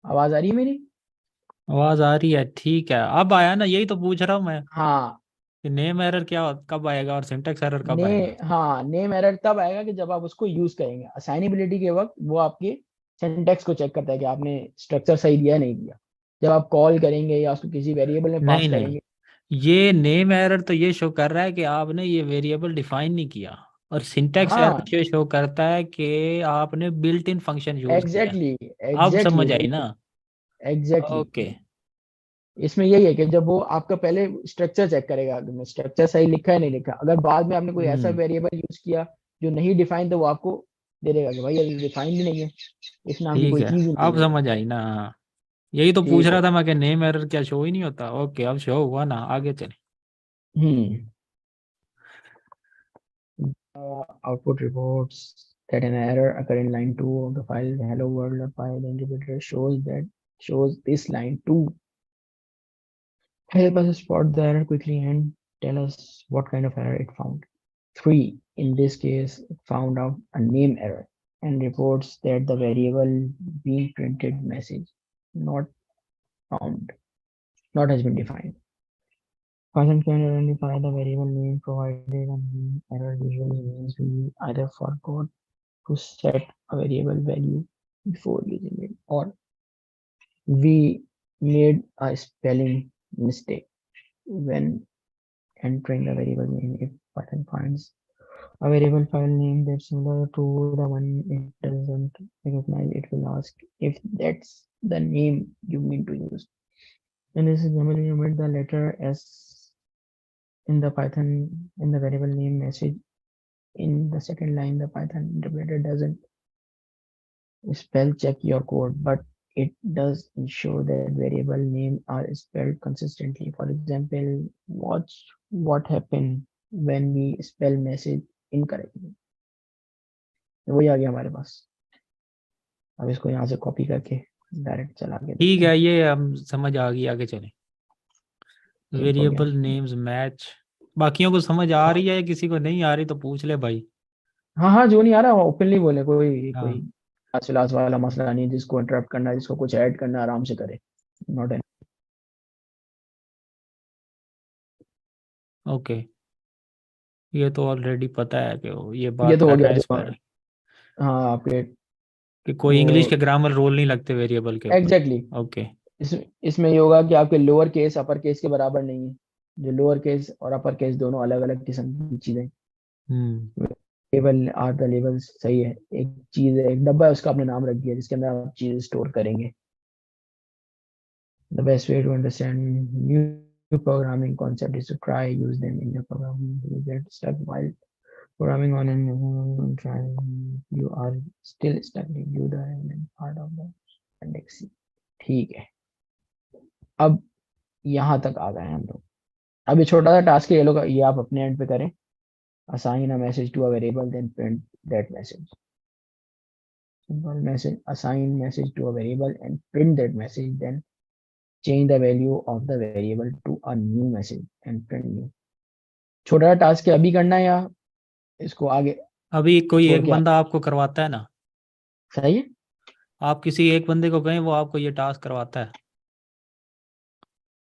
आवाज आ रही है मेरी? आवाज आ रही है, ठीक है, अब आया ना, यही तो पूछ रहा हूँ मैं हाँ कि नेम एरर क्या कब आएगा और सिंटैक्स एरर कब ने आएगा। हाँ, नेम एरर तब आएगा कि जब आप उसको यूज करेंगे। असाइनेबिलिटी के वक्त वो आपके सिंटैक्स को चेक करता है कि आपने स्ट्रक्चर सही दिया नहीं दिया। जब आप कॉल करेंगे या उसको किसी वेरिएबल में पास नहीं नहीं, करेंगे। ये नेम एरर तो ये शो कर रहा है कि आपने ये वेरिएबल डिफाइन नहीं किया, और सिंटैक्स एरर हाँ ये शो करता है कि आपने बिल्ट इन फंक्शन यूज किया है। एग्जैक्टली अब एग्जैक्टली समझ आई ना? बिल्कुल एग्जैक्टली। ओके। इसमें यही है कि जब वो आपका पहले स्ट्रक्चर चेक करेगा कि स्ट्रक्चर सही लिखा है नहीं लिखा, अगर बाद में आपने कोई ऐसा हम्म, वेरिएबल यूज किया जो नहीं डिफाइन, तो वो आपको दे देगा कि भाई ये डिफाइंड ही नहीं है, इस नाम की ठीक कोई है, चीज ही अब नहीं है। समझ आई ना। हाँ, यही तो पूछ ठीक रहा है। था मैं कि नेम एरर क्या शो ही नहीं होता। ओके, अब शो हुआ ना, आगे चले। हम्म Output reports that an error occurred in line 2 of the file hello world file. The interpreter shows this line 2. Help us spot the error quickly and tell us what kind of error it found. 3. In this case, it found out a name error and reports that the variable being printed message not has been defined. Python can identify the variable name provided, and error usually means we either forgot to set a variable value before using it, or we made a spelling mistake when entering the variable name. If Python finds a variable file name that's similar to the one it doesn't recognize, it will ask if that's the name you mean to use. In this example, you made the letter S in the variable name message. In the second line, the Python interpreter doesn't spell check your code, but it does ensure that variable name are spelled consistently. For example, watch what happened when we spell message incorrectly. वही आ गया हमारे पास. अब इसको यहाँ से कॉपी करके डायरेक्ट चला के ठीक है, ये हम समझ आ गई, आगे चलें. हो वेरिएबल नेम्स मैच. बाकियों को समझ आ रही है या किसी को नहीं आ रही तो पूछ ले भाई. हाँ, जो नहीं आ रहा ओपनली बोले. कोई हाँ. क्लास वाला मसला नहीं. जिसको इंटरप्ट करना है, जिसको कुछ ऐड करना है, आराम से करे. Not an. ओके, ये तो ऑलरेडी पता है कि ये बात ये तो हो कर रहा गया है इस जो. पर हाँ, आपके कि कोई वो इंग्लिश के ग्रामर रोल नहीं लगते वेरिएबल के ऊपर. एग्जैक्टली. ओके. इसमें ये होगा कि आपके लोअर केस अपर केस के बराबर नहीं है. जो लोअर केस और अपर केस दोनों अलग अलग किस्म की चीजें. लेवल आर द लेवल सही है. एक चीज है, एक डब्बा है, उसका आपने नाम रख दिया जिसके अंदर आप चीज स्टोर करेंगे. The best way to understand new programming concept is to try use them in your programming. You get stuck while programming on an trying. You are still stuck. Review the element part of the appendix C. ठीक है, अब यहाँ तक आ गए हैं हम लोग. अब ये छोटा सा टास्क है, ये लोग ये आप अपने एंड पे करें. Assign a message to a variable, then print that message. Simple message. Assign message to a variable and print that message, then change the value of the variable to a new message and print new. छोटा टास्क है, अभी करना है या इसको आगे? अभी कोई छोड़ एक के बंदा आपको करवाता है ना. सही है. आप किसी एक बंदे को कहें, वो आपको ये टास्क करवाता है.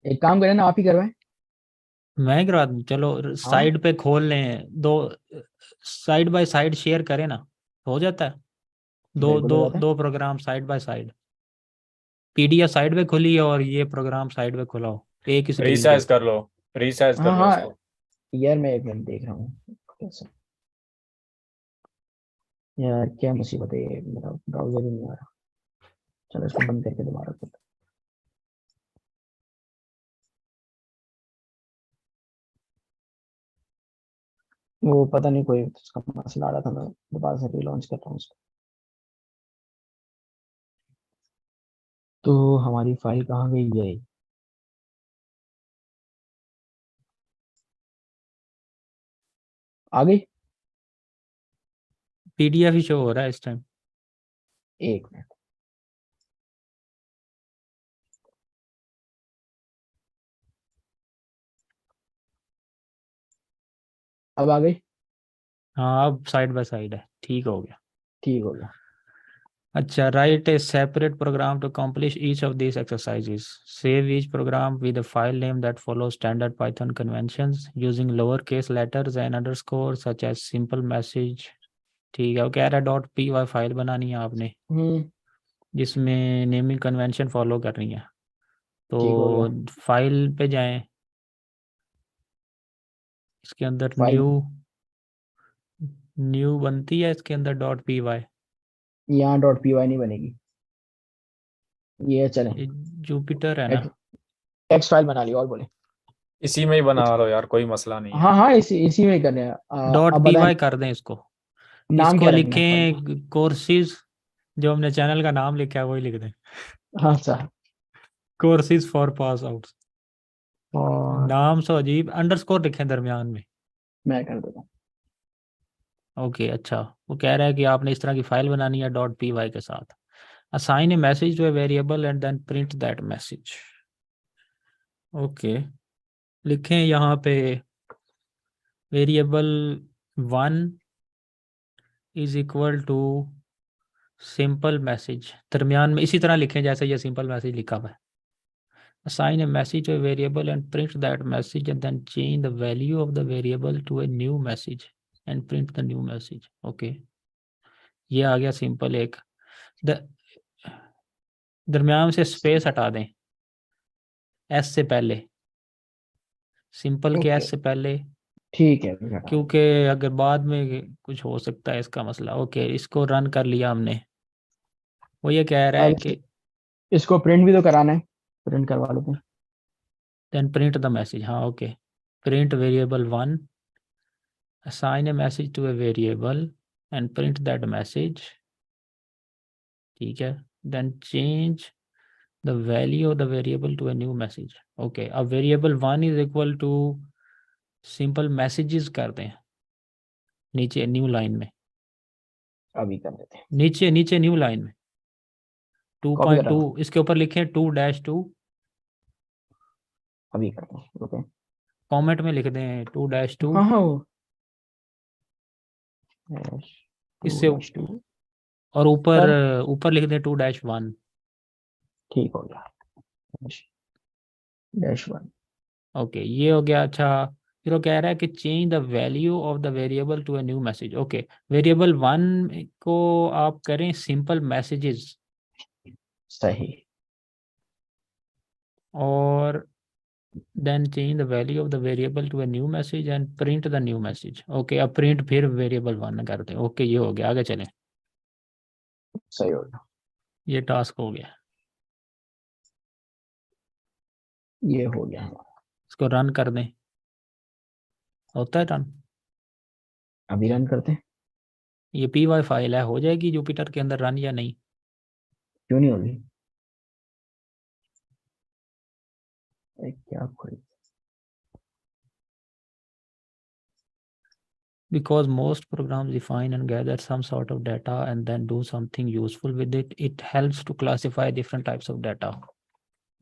एक काम करें ना, आप ही करवाएं. मैं ही करवा दूं. चलो साइड पे खोल लें, दो साइड बाय साइड शेयर करें ना, हो जाता है. बिल्कुल हो जाता है. दो program side by side. PDF side पे खुली है और ये प्रोग्राम साइड पे खुला हो, एक ही स्क्रीन पे. रीसाइज कर लो, रीसाइज कर लो हाँ उसको. यार, मैं एक मिनट देख रहा हूँ कैसे. यार क्या मुसीबत है ये, मेरा ब्राउजर ही नहीं आ रहा. चलो इसको बंद करके दोबारा करते. वो पता नहीं कोई उसका मसला आ रहा था. मैं दोबारा से रीलॉन्च कर रहा हूँ उसको. तो हमारी फाइल कहाँ गई है? आ गई. पीडीएफ ही शो हो रहा है इस टाइम. एक मिनट. अब आ गई. हाँ, अब साइड बाय साइड है. ठीक हो गया. ठीक हो गया. अच्छा, write a separate program to accomplish each of these exercises. Save each program with a file name that follows standard Python conventions using lowercase letters and underscores such as simple message. ठीक है, वो कह रहा है .py फाइल बनानी है आपने जिसमें नेमिंग कन्वेंशन फॉलो करनी है. ठीक हो तो गया. फाइल पे जाएं, इसके अंदर फाइल न्यू बनती है, इसके अंदर .py. यहाँ .py नहीं बनेगी. ये चले जुपिटर है ना. टेक्स्ट फाइल बना ली. और बोले इसी में ही बना लो यार, कोई मसला नहीं है. हाँ, इसी में ही करने हैं. अब .py कर दें इसको. नाम इसको क्या रखना है फाइल लिखें कोर्सेज, जो हमने चैनल का नाम लिखा है वही लिख दें. का? हाँ sir. Courses for pass out. और नाम सो अजीब, अंडरस्कोर लिखें दरमियान में. मैं कर देता हूँ. ओके अच्छा, वो कह रहा है कि आपने इस तरह की फाइल बनानी है .py के साथ। Assign a message to a variable and then print that message. Okay, लिखें यहाँ पे variable 1 is equal to simple message, दरमियान में इसी तरह लिखें जैसे ये सिंपल मैसेज लिखा हुआ है। Assign a message to a variable and print that message and then change the value of the variable to a new message and print the new message. Okay, ये आ गया सिंपल एक। दरमियान से स्पेस हटा दें एस से पहले, सिंपल के ओके एस से पहले, ठीक है बेटा। क्योंकि अगर बाद में कुछ हो सकता है इसका मसला। ओके, इसको रन कर लिया हमने। वो ये कह रहा है अब कि इसको प्रिंट भी तो कराना है, प्रिंट करवा लेते हैं। Then print the message. हाँ okay, print variable 1, assign a message to a variable and print that message। ठीक है, then change the value of the variable to a new message। okay, अब variable 1 is equal to simple messages कर दें नीचे न्यू लाइन में, अभी कर देते हैं, नीचे नीचे न्यू लाइन में कॉपी कर रहा 2.2 हूँ, इसके ऊपर लिखें 2-2 अभी करते हैं। ओके कमेंट में लिख दें 2-2। हाँ हाँ वो टू इससे डैश टू और ऊपर सर, ऊपर लिख दें 2-1। ठीक हो गया, डैश वन। ओके ये हो गया। अच्छा, फिर वो कह रहा है कि change the value of the variable to a new message. Okay, variable 1 को आप करें सिंपल मैसेजेस सही, और then change the value of the variable to a new message and print the new message. Okay, अब प्रिंट फिर वेरिएबल 1 कर दें। ओके ये हो गया, आगे चलें। सही हो गया, ये टास्क हो गया, ये हो गया हमारा। इसको रन कर दें। होता है रन? अभी रन करते हैं, ये py फाइल है, हो जाएगी जुपिटर के अंदर रन या नहीं? क्यों नहीं होगी, क्या खोई। Because most programs define and gather some sort of data and then do something useful with it, it helps to classify different types of data.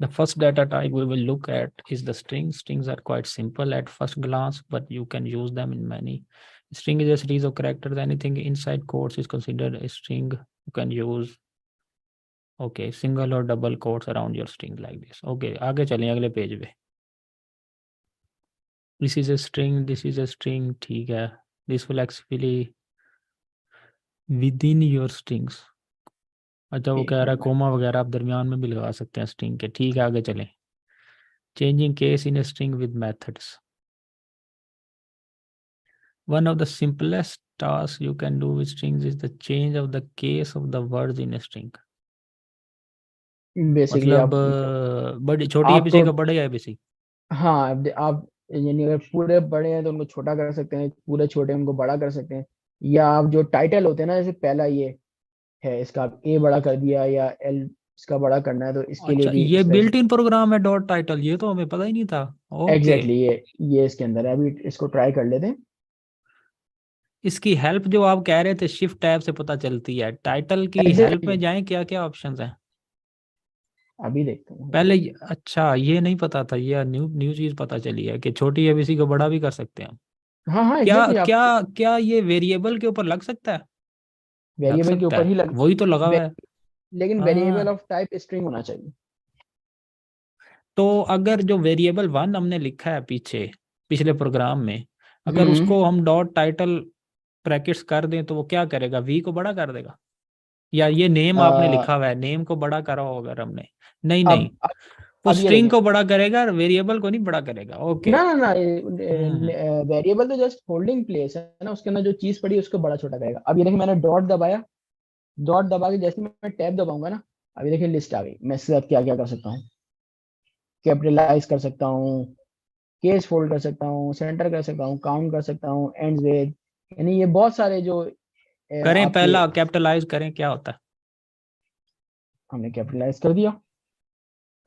The first data type we will look at is the strings. Strings are quite simple at first glance, but you can use them in many. String is a series of characters. Anything inside quotes is considered a string. You can use single or double quotes around your string like this. Okay, आगे चलें अगले पेज पे। This is a string, this is a string, ठीक है। This will actually within your strings। अच्छा, वो ठीक कह हो रहा है गया, कोमा वगैरह आप दरमियान में भी लगा सकते हैं स्ट्रिंग के। ठीक है, आगे चलें। Changing case in a string with methods. One of the simplest tasks you can do with strings is the change of the case of the words in a string। Basically मतलब आप बड़ी छोटी आपको, एबीसी का बड़ा है एबीसी। हाँ आप यानी अगर पूरे बड़े हैं तो उनको छोटा कर सकते हैं, पूरे छोटे हैं उनको बड़ा कर सकते हैं, या आप जो टाइटल होते हैं ना, जैसे पहला ये है इसका आप ए बड़ा कर दिया या एल इसका बड़ा करना है तो इसके लिए अच्छा, भी ये इस तरह से। बिल्ट इन प्रोग्राम है डॉट टाइटल, ये तो हमें पता ही नहीं था। ओके, एग्जैक्टली ये इसके अंदर है, अभी इसको ट्राई कर लेते हैं। इसकी हेल्प जो आप कह रहे थे शिफ्ट टैब से पता चलती है, टाइटल की हेल्प में एग्जैक्टली जाएं, क्या क्या ऑप्शंस हैं अभी देखते हैं। पहले? अच्छा, ये नहीं पता था, ये न्यू न्यू चीज पता चली है कि छोटी एबीसी को बड़ा भी कर सकते हैं। हाँ हाँ क्या एग्जैक्टली आप क्या क्या ये वेरिएबल के ऊपर लग सकता है? लग वेरिएबल के सकता ऊपर ही है, लग, वही तो लगा हुआ वे, है। लेकिन वेरिएबल हाँ, ऑफ टाइप स्ट्रिंग होना चाहिए। तो अगर जो वेरिएबल 1 हमने लिखा है पीछे पिछले प्रोग्राम में, अगर हम्म उसको हम डॉट टाइटल ब्रैकेट्स कर दें तो वो क्या करेगा? वी को बड़ा कर देगा? या ये नेम आपने आ, लिखा हुआ है, नेम को बड़ा करा होगा अगर हमने? नहीं अब नहीं, अब वो अब ये स्ट्रिंग देखें, को बड़ा करेगा, वेरिएबल को नहीं बड़ा करेगा। ओके। ना हम्म। वेरिएबल तो जस्ट होल्डिंग प्लेस है ना, उसके अंदर जो चीज पड़ी है उसको बड़ा छोटा करेगा। अब ये देखिए मैंने डॉट दबाया, डॉट दबा के जैसे मैं टैब दबाऊंगा ना, अभी देखिए लिस्ट आ गई। मैं इसके साथ क्या क्या कर सकता हूँ, कैपिटलाइज कर सकता हूँ, केस फोल्ड कर सकता हूँ, सेंटर कर सकता हूँ, काउंट कर सकता हूँ, एंड्स विद, यानी ये बहुत सारे जो करें, आपके, पहला कैपिटलाइज करें, क्या होता है? हमने कैपिटलाइज कर दिया,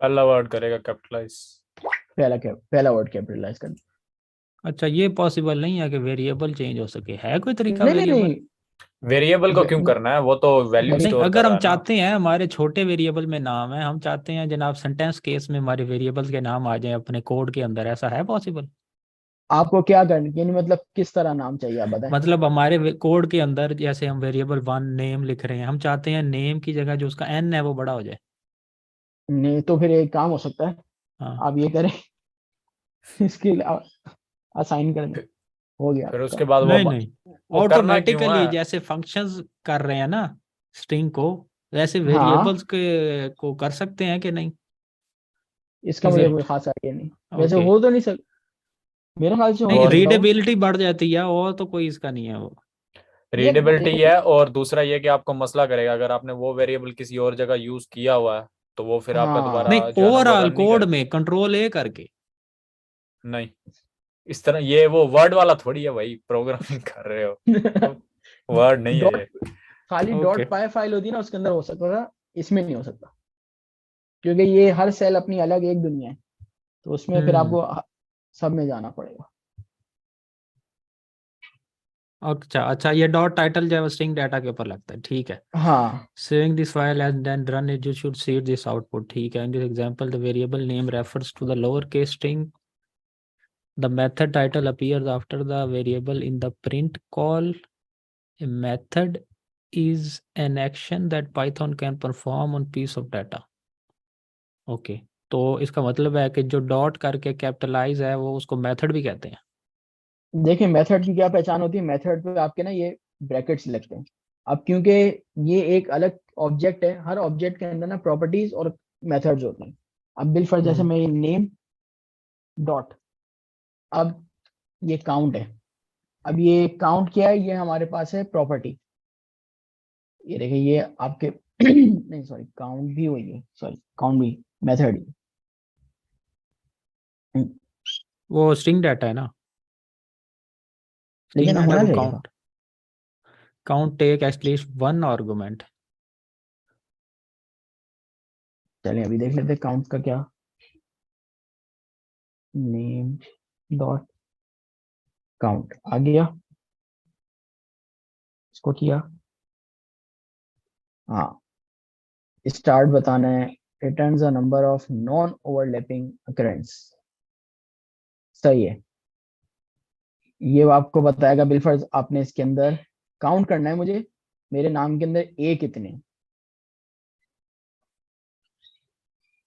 पहला वर्ड करेगा कैपिटलाइज। पहला वर्ड कैपिटलाइज कर दिया। अच्छा, ये पॉसिबल नहीं है कि वेरिएबल चेंज हो सके? है कोई तरीका नहीं नहीं वेरिएबल? नहीं वेरिएबल को क्यों करना है, वो तो वैल्यू नहीं, स्टोर अगर कर रहा हम है ना। चाहते हैं हमारे छोटे वेरिएबल में नाम है, हम चाहते हैं जनाब सेंटेंस केस में हमारे वेरिएबल्स के नाम आ जाए अपने कोड के अंदर, ऐसा है पॉसिबल? आपको क्या करना, यानी मतलब किस तरह नाम चाहिए आप बताएं। मतलब हमारे कोड के अंदर जैसे हम वेरिएबल 1 नेम लिख रहे हैं, हम चाहते हैं नेम की जगह जो उसका n है वो बड़ा हो जाए। नहीं तो फिर एक काम हो सकता है, हाँ, आप ये करें इसके असाइन कर दें, हो गया फिर आपका। उसके बाद नहीं नहीं, वो करना क्यों ऑटोमेटिकली है। जैसे फंक्शंस कर रहे हैं ना स्ट्रिंग को, वैसे हाँ, वेरिएबल्स के को कर सकते हैं कि नहीं? इसका इज मुझे कोई इट खास आइडिया नहीं, वैसे ओके? हो तो नहीं सक मेरे ख्याल से हो नहीं, और सकता हो। रीडेबिलिटी बढ़ जाती है और तो कोई इसका नहीं है वो। यार रीडेबिलिटी देखो, है, और दूसरा ये कि आपको मसला करेगा अगर आपने वो वेरिएबल किसी और जगह यूज किया हुआ है, तो वो फिर आपका हाँ नहीं, दोबारा जो है ना वो ओवरऑल रन नहीं कोड करेगा। में कंट्रोल ए करके। नहीं, इस तरह ये वो वर्ड वाला थोड़ी है भाई, प्रोग्रामिंग कर रहे हो, वर्ड नहीं है डॉट, ये। खाली ओके। डॉट पाई फाइल होती है ना, उसके अंदर हो सकता था, इसमें नहीं हो सकता, क्योंकि ये हर सेल अपनी अलग एक दुनिया है, तो उसमें फिर हम्म। आपको सब में जाना पड़ेगा। अच्छा अच्छा, ये डॉट टाइटल जो है स्ट्रिंग डाटा के ऊपर लगता है, ठीक है। हाँ, saving this file and then run it, you should see this output, ठीक है। In this example the variable name refers to the lower case string, the method title appears after the variable in the print call, a method is an action that python can perform on piece of data। Okay, तो इसका मतलब है कि जो डॉट करके कैपिटलाइज है वो उसको मेथड भी कहते हैं। देखिए मेथड की क्या पहचान होती है, मेथड पे आपके ना ये ब्रैकेट्स लगते हैं। अब क्योंकि ये एक अलग ऑब्जेक्ट है, हर ऑब्जेक्ट के अंदर ना प्रॉपर्टीज और मेथड्स होते हैं। अब बिलफर जैसे हम्म। मैं नेम डॉट, अब ये काउंट है, अब ये काउंट क्या है, ये हमारे पास है प्रॉपर्टी, ये देखिए ये आपके नहीं सॉरी, काउंट भी वही है, सॉरी काउंट भी मेथड ही है। वो स्ट्रिंग डाटा है ना, स्ट्रिंग लेकिन डाटा होना को चाहिए था। Count, count take at least one argument. चलिए अभी देख लेते हैं काउंट का क्या, नेम डॉट काउंट आ गया, इसको किया, हाँ स्टार्ट बताना है, returns a number of non overlapping occurrence, सही है। ये आपको बताएगा बिलफर्ज, आपने इसके अंदर काउंट करना है मुझे, मेरे नाम के अंदर ए कितने हैं?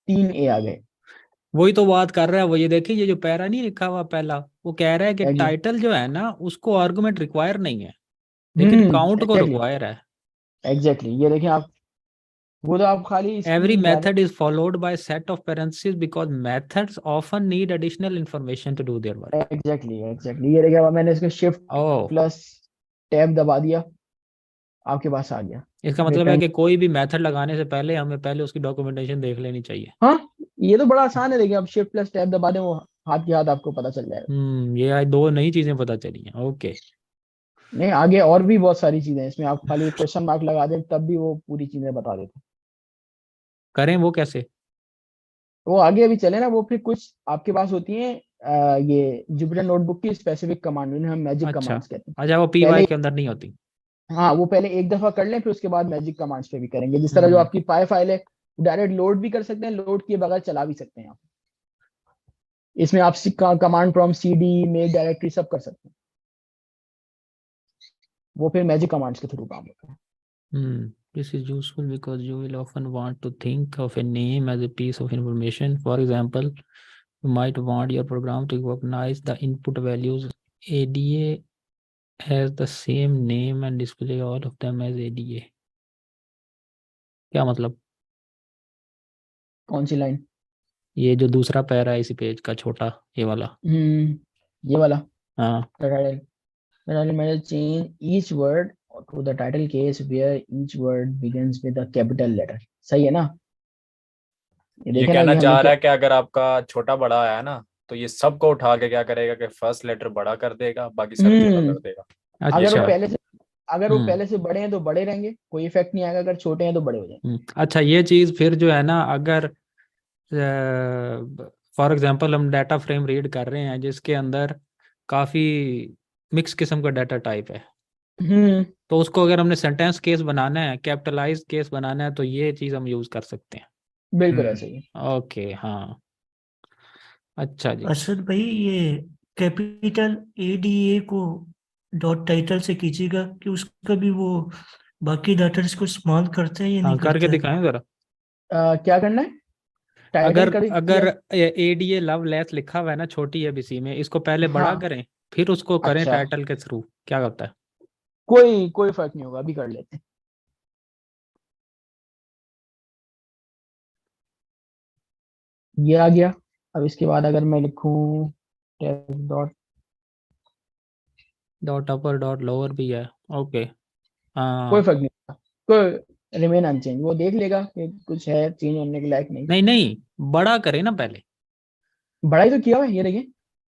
3 ए आ गए। वही तो बात कर रहा है वो, ये देखिए ये जो पैरा नहीं लिखा हुआ पहला, वो कह रहा है कि टाइटल जो है ना उसको आर्गुमेंट रिक्वायर नहीं है, लेकिन काउंट को एग्जैक्टली, रिक्वायर है। एग्जैक्टली ये देखें आप, वो तो आप खाली इसकी Every ध्यान, method is followed by a set of parentheses because methods often need additional information to do their work। Exactly exactly ये देखिए, अब मैंने इसको शिफ्ट ओह, प्लस टैब दबा दिया, आपके पास आ गया इसका मतलब है रिटर्न। कि कोई भी मेथड लगाने से पहले हमें पहले उसकी डॉक्यूमेंटेशन देख लेनी चाहिए। हाँ, ये तो बड़ा आसान है, देखिए आप शिफ्ट प्लस टैब दबा दें, वो हाथ के हाथ आपको पता चल जाएगा। ये आज दो नई चीजें पता चली हैं। ओके, नहीं आगे और भी बहुत सारी चीजें हैं इसमें, आप खाली क्वेश्चन मार्क लगा दें तब भी वो पूरी चीजें बता देते हैं। करें वो कैसे? वो आगे अभी चले ना, वो फिर कुछ आपके पास होती है ये जुपिटर नोटबुक की स्पेसिफिक कमांड, उन्हें हम मैजिक अच्छा कमांड्स कहते हैं। अच्छा, वो पहले, PY के अंदर नहीं होती। हाँ वो पहले एक दफा कर लें, फिर उसके बाद मैजिक कमांड्स पे भी करेंगे। जिस तरह जो हम्म। आपकी पाई फाइल है, डायरेक्ट लोड भी कर सकते हैं, लोड किए बगैर चला भी सकते हैं आप। इसमें आप command prompt CD make directory सब कर सकते हैं, वो फिर मैजिक कमांड्स के थ्रू काम होता है। This is useful because you will often want to think of a name as a piece of information. For example, you might want your program to recognize the input values ADA has the same name and display all of them as ADA। क्या मतलब? कौन सी लाइन? ये जो दूसरा पैरा है इसी पेज का छोटा, ये वाला। ये वाला, हाँ। the title may change each word to the title case where each word begins with a capital letter, सही है ना? ये ये देखे ना, कहना ये हमने चाह रहा क्या, है कि अगर आपका छोटा बड़ा है ना, तो ये सबको उठा के क्या करेगा कि फर्स्ट लेटर बड़ा कर देगा, बाकी सब छोटा हम्म कर देगा। ये अगर वो अच्छा। क्या? पहले से अगर वो हम्म। पहले से बड़े हैं तो बड़े रहेंगे, कोई इफेक्ट नहीं आएगा, अगर छोटे हैं तो बड़े हो जाएंगे। अच्छा, ये चीज फिर जो है ना, अगर फॉर एग्जांपल हम डाटा फ्रेम रीड कर रहे हैं जिसके अंदर काफी मिक्स किस्म का डाटा टाइप है। हम्म, तो उसको अगर हमने सेंटेंस केस बनाना है, कैपिटलाइज केस बनाना है, तो ये चीज हम यूज कर सकते हैं। बिल्कुल हम्म। ऐसे ही। ओके, हाँ, अच्छा जी। असद भाई, ये capital ADA co dot title से कीजिएगा कि उसका भी वो बाकी डाटा को इस्तेमाल करता है या हाँ, नहीं करके करता है। दिखाएं जरा। क्या करना है? टाइटल अगर कर अगर किया। ADA लव लेस लिखा हुआ है ना छोटी ABC में, इसको पहले बड़ा हाँ, करें, फिर उसको करें अच्छा, टाइटल के थ्रू, क्या होता है? कोई कोई फर्क नहीं होगा, अभी कर लेते हैं। ये आ गया। अब इसके बाद अगर मैं लिखूं टेस्ट डॉट, डॉट अपर डॉट लोअर भी है। ओके, कोई हाँ। फर्क नहीं होगा, कोई रिमेन अनचेंज, वो देख लेगा कि कुछ है चेंज होने के लायक नहीं। नहीं नहीं, बड़ा करें ना पहले। बड़ा ही तो किया हुआ है, ये देखिए।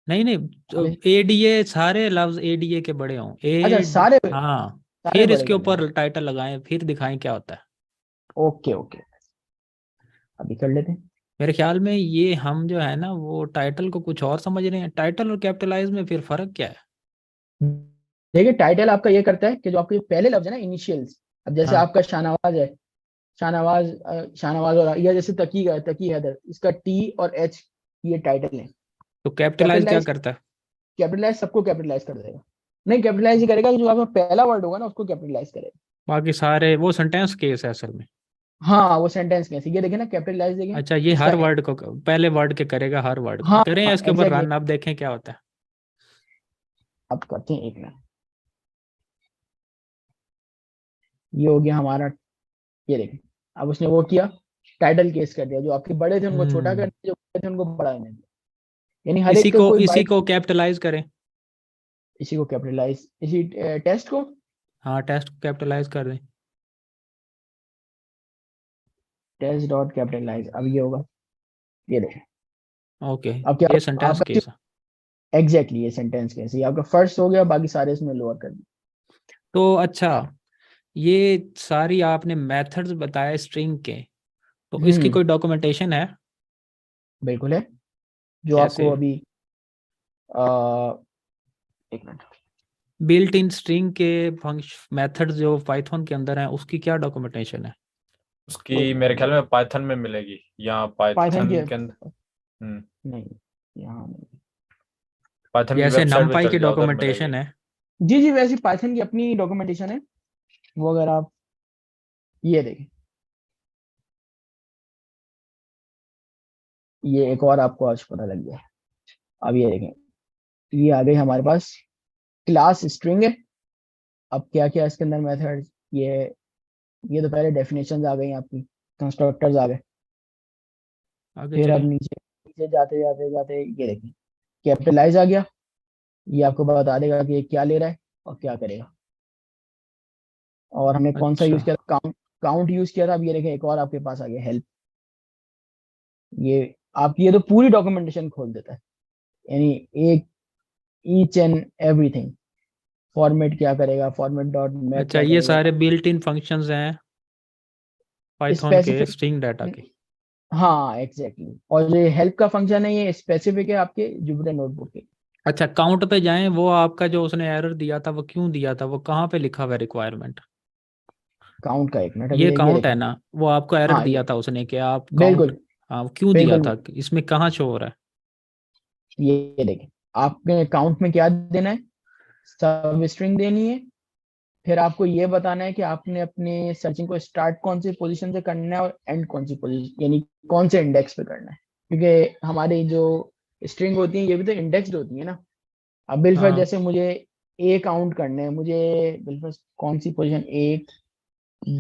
नहीं नहीं, अभी ADA सारे लफ्ज ADA के बड़े हों अच्छा, ए। सारे हाँ, सारे फिर बड़े इसके करने हैं। ऊपर टाइटल लगाएं, फिर दिखाएं क्या होता है। ओके ओके, अभी कर लेते हैं। मेरे ख्याल में ये हम जो है ना वो टाइटल को कुछ और समझ रहे हैं। टाइटल और कैपिटलाइज में फिर फर्क क्या है? देखिए, टाइटल आपका ये करता है कि जो आपके पहले लफ्ज है ना, इनिशियल्स, अब जैसे हाँ, आपका शाहनवाज है, शाहनवाज, शाहनवाज, और या जैसे तकी का तकी हैदर, इसका T और H, ये टाइटल है। तो कैपिटलाइज क्या कैपिटलाइज, करता है? कैपिटलाइज सबको कैपिटलाइज कर देगा। नहीं, कैपिटलाइज ही करेगा, जो आपका पहला वर्ड होगा ना उसको कैपिटलाइज करेगा। बाकी सारे वो सेंटेंस केस है असल में। हाँ, वो सेंटेंस में ये देखे ना, कैपिटलाइज देखें अच्छा, ये इसका। हर वर्ड को, पहले वर्ड के करेगा, हर वर्ड को हाँ, करें इसके ऊपर एग्जैक्टली। रन, अब देखें क्या होता है। अब करते हैं, एक मिनट। ये हो गया हमारा, ये देखें। अब उसने वो किया, टाइटल केस कर दिया, जो आपके बड़े थे उनको छोटा कर हम्म, दिया, जो बड़े थे उनको बड़ा करने दिया। यानी हर एक का कोई इसी बाइट। को कैपिटलाइज करें। इसी को कैपिटलाइज, इसी टेस्ट को। हाँ, टेस्ट को कैपिटलाइज कर दें। टेस्ट डॉट कैपिटलाइज, अब ये होगा, ये देखें। ओके, अब क्या ये सेंटेंस आपका, केस है। एग्जैक्टली ये सेंटेंस कैसे, ये आपका फर्स्ट हो गया, बाकी सारे इसमें लोअर कर दिए। तो अच्छा, ये सारी आपने मेथड्स बताए स्ट्रिंग के, तो इसकी हम्म, कोई डॉक्यूमेंटेशन है? बिल्कुल है, जो कैसे? आपको अभी आ, एक मिनट। बिल्ट इन स्ट्रिंग के फंक्शन मेथड्स जो पाइथन के अंदर हैं, उसकी क्या डॉक्यूमेंटेशन है? उसकी मेरे ख्याल में पाइथन में मिलेगी, या पाइथन पाइथन के, के अंदर। नहीं, यहाँ नहीं। पाइथन की जैसे वेबसाइट पे नमपाई चल की जाओ, उधर डॉक्यूमेंटेशन मिलेगी। है। जी जी, वैसे पाइथन की अपनी डॉक्यूमेंटेशन है, वो अगर आप ये देखें, ये एक और आपको आज पता लग गया। अब ये देखें, ये आ गई हमारे पास क्लास स्ट्रिंग है। अब क्या क्या इसके अंदर मेथड, ये तो पहले डेफिनेशंस आ गई आपकी, कंस्ट्रक्टर्स आ गए। आगे फिर अब चलें। नीचे नीचे जाते जाते जाते ये देखें, कैपिटलाइज आ गया। ये आपको बता देगा कि ये क्या ले रहा है और क्या करेगा। और हमने कौन सा अच्छा, यूज किया था, काउंट, काउंट यूज किया था। अब ये देखें, एक और आपके पास आ गया, हेल्प। ये आप, ये तो पूरी डॉक्यूमेंटेशन खोल देता है, यानी एक, ईच एंड एवरीथिंग। फॉर्मेट क्या करेगा, फॉर्मेट डॉट मैप अच्छा, क्या ये करेगा, सारे बिल्ट इन फंक्शंस हैं पाइथन के स्पेसिफिक। स्ट्रिंग डाटा के। हाँ, एग्जैक्टली। और जो हेल्प का फंक्शन है, ये स्पेसिफिक है आपके जुपिटर नोटबुक के। अच्छा, काउंट पे जाएं, वो आपका जो उसने एरर दिया था वो क्यों दिया था, वो कहाँ पे लिखा हुआ है रिक्वायरमेंट? काउंट का, एक मिनट, अभी ये ये काउंट है देखें। ना, वो आपको एरर हाँ, दिया था उसने कि आप काउंट। बिल्कुल हाँ, क्यों दिया बिल्कुल। था, इसमें कहाँ शो हो रहा है? ये देखें, आपके काउंट में क्या देना है, सब स्ट्रिंग देनी है। फिर आपको ये बताना है कि आपने अपने सर्चिंग को स्टार्ट कौन सी पोजीशन से करना है और एंड कौन सी पोजीशन, यानी कौन से इंडेक्स पे करना है। क्योंकि हमारी जो स्ट्रिंग होती है, ये भी तो इंडेक्स्ड होती है ना। अब बिलफर्ज हाँ, जैसे मुझे ए काउंट करने हैं, मुझे बिलफर्ज कौन सी पोजीशन, 1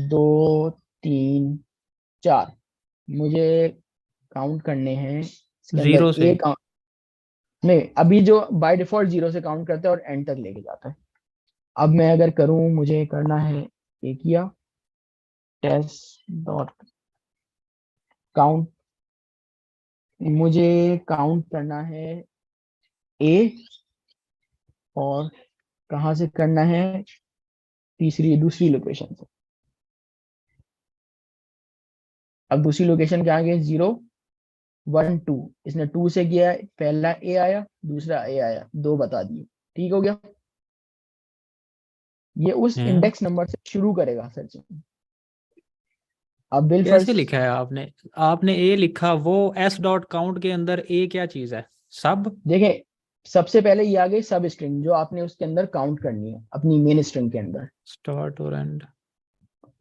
2 3 4, मुझे काउंट करने हैं इसके अंदर 0 से। ए काउंट। नहीं, अभी जो बाय डिफॉल्ट 0 से काउंट करता है और एंड तक लेके जाता है। अब मैं अगर करूं, मुझे करना है, ये किया, टेस्ट डॉट काउंट, मुझे काउंट करना है ए, और कहाँ से करना है, दूसरी लोकेशन से। अब दूसरी लोकेशन क्या आ गई, 0, 1 2, इसने 2 से किया है, पहला ए आया दूसरा ए आया, 2 बता दिए, ठीक हो गया। ये उस हैं? इंडेक्स नंबर से शुरू करेगा सर्चिंग। अब बिल कैसे फर्स्ट लिखा है आपने? आपने ए लिखा, वो एस डॉट काउंट के अंदर ए क्या चीज है? सब? देखें, सबसे पहले ये आ गई सब स्ट्रिंग जो आपने उसके अंदर काउंट करनी है अपनी मेन स्ट्रिंग के अंदर। स्टार्ट और एंड?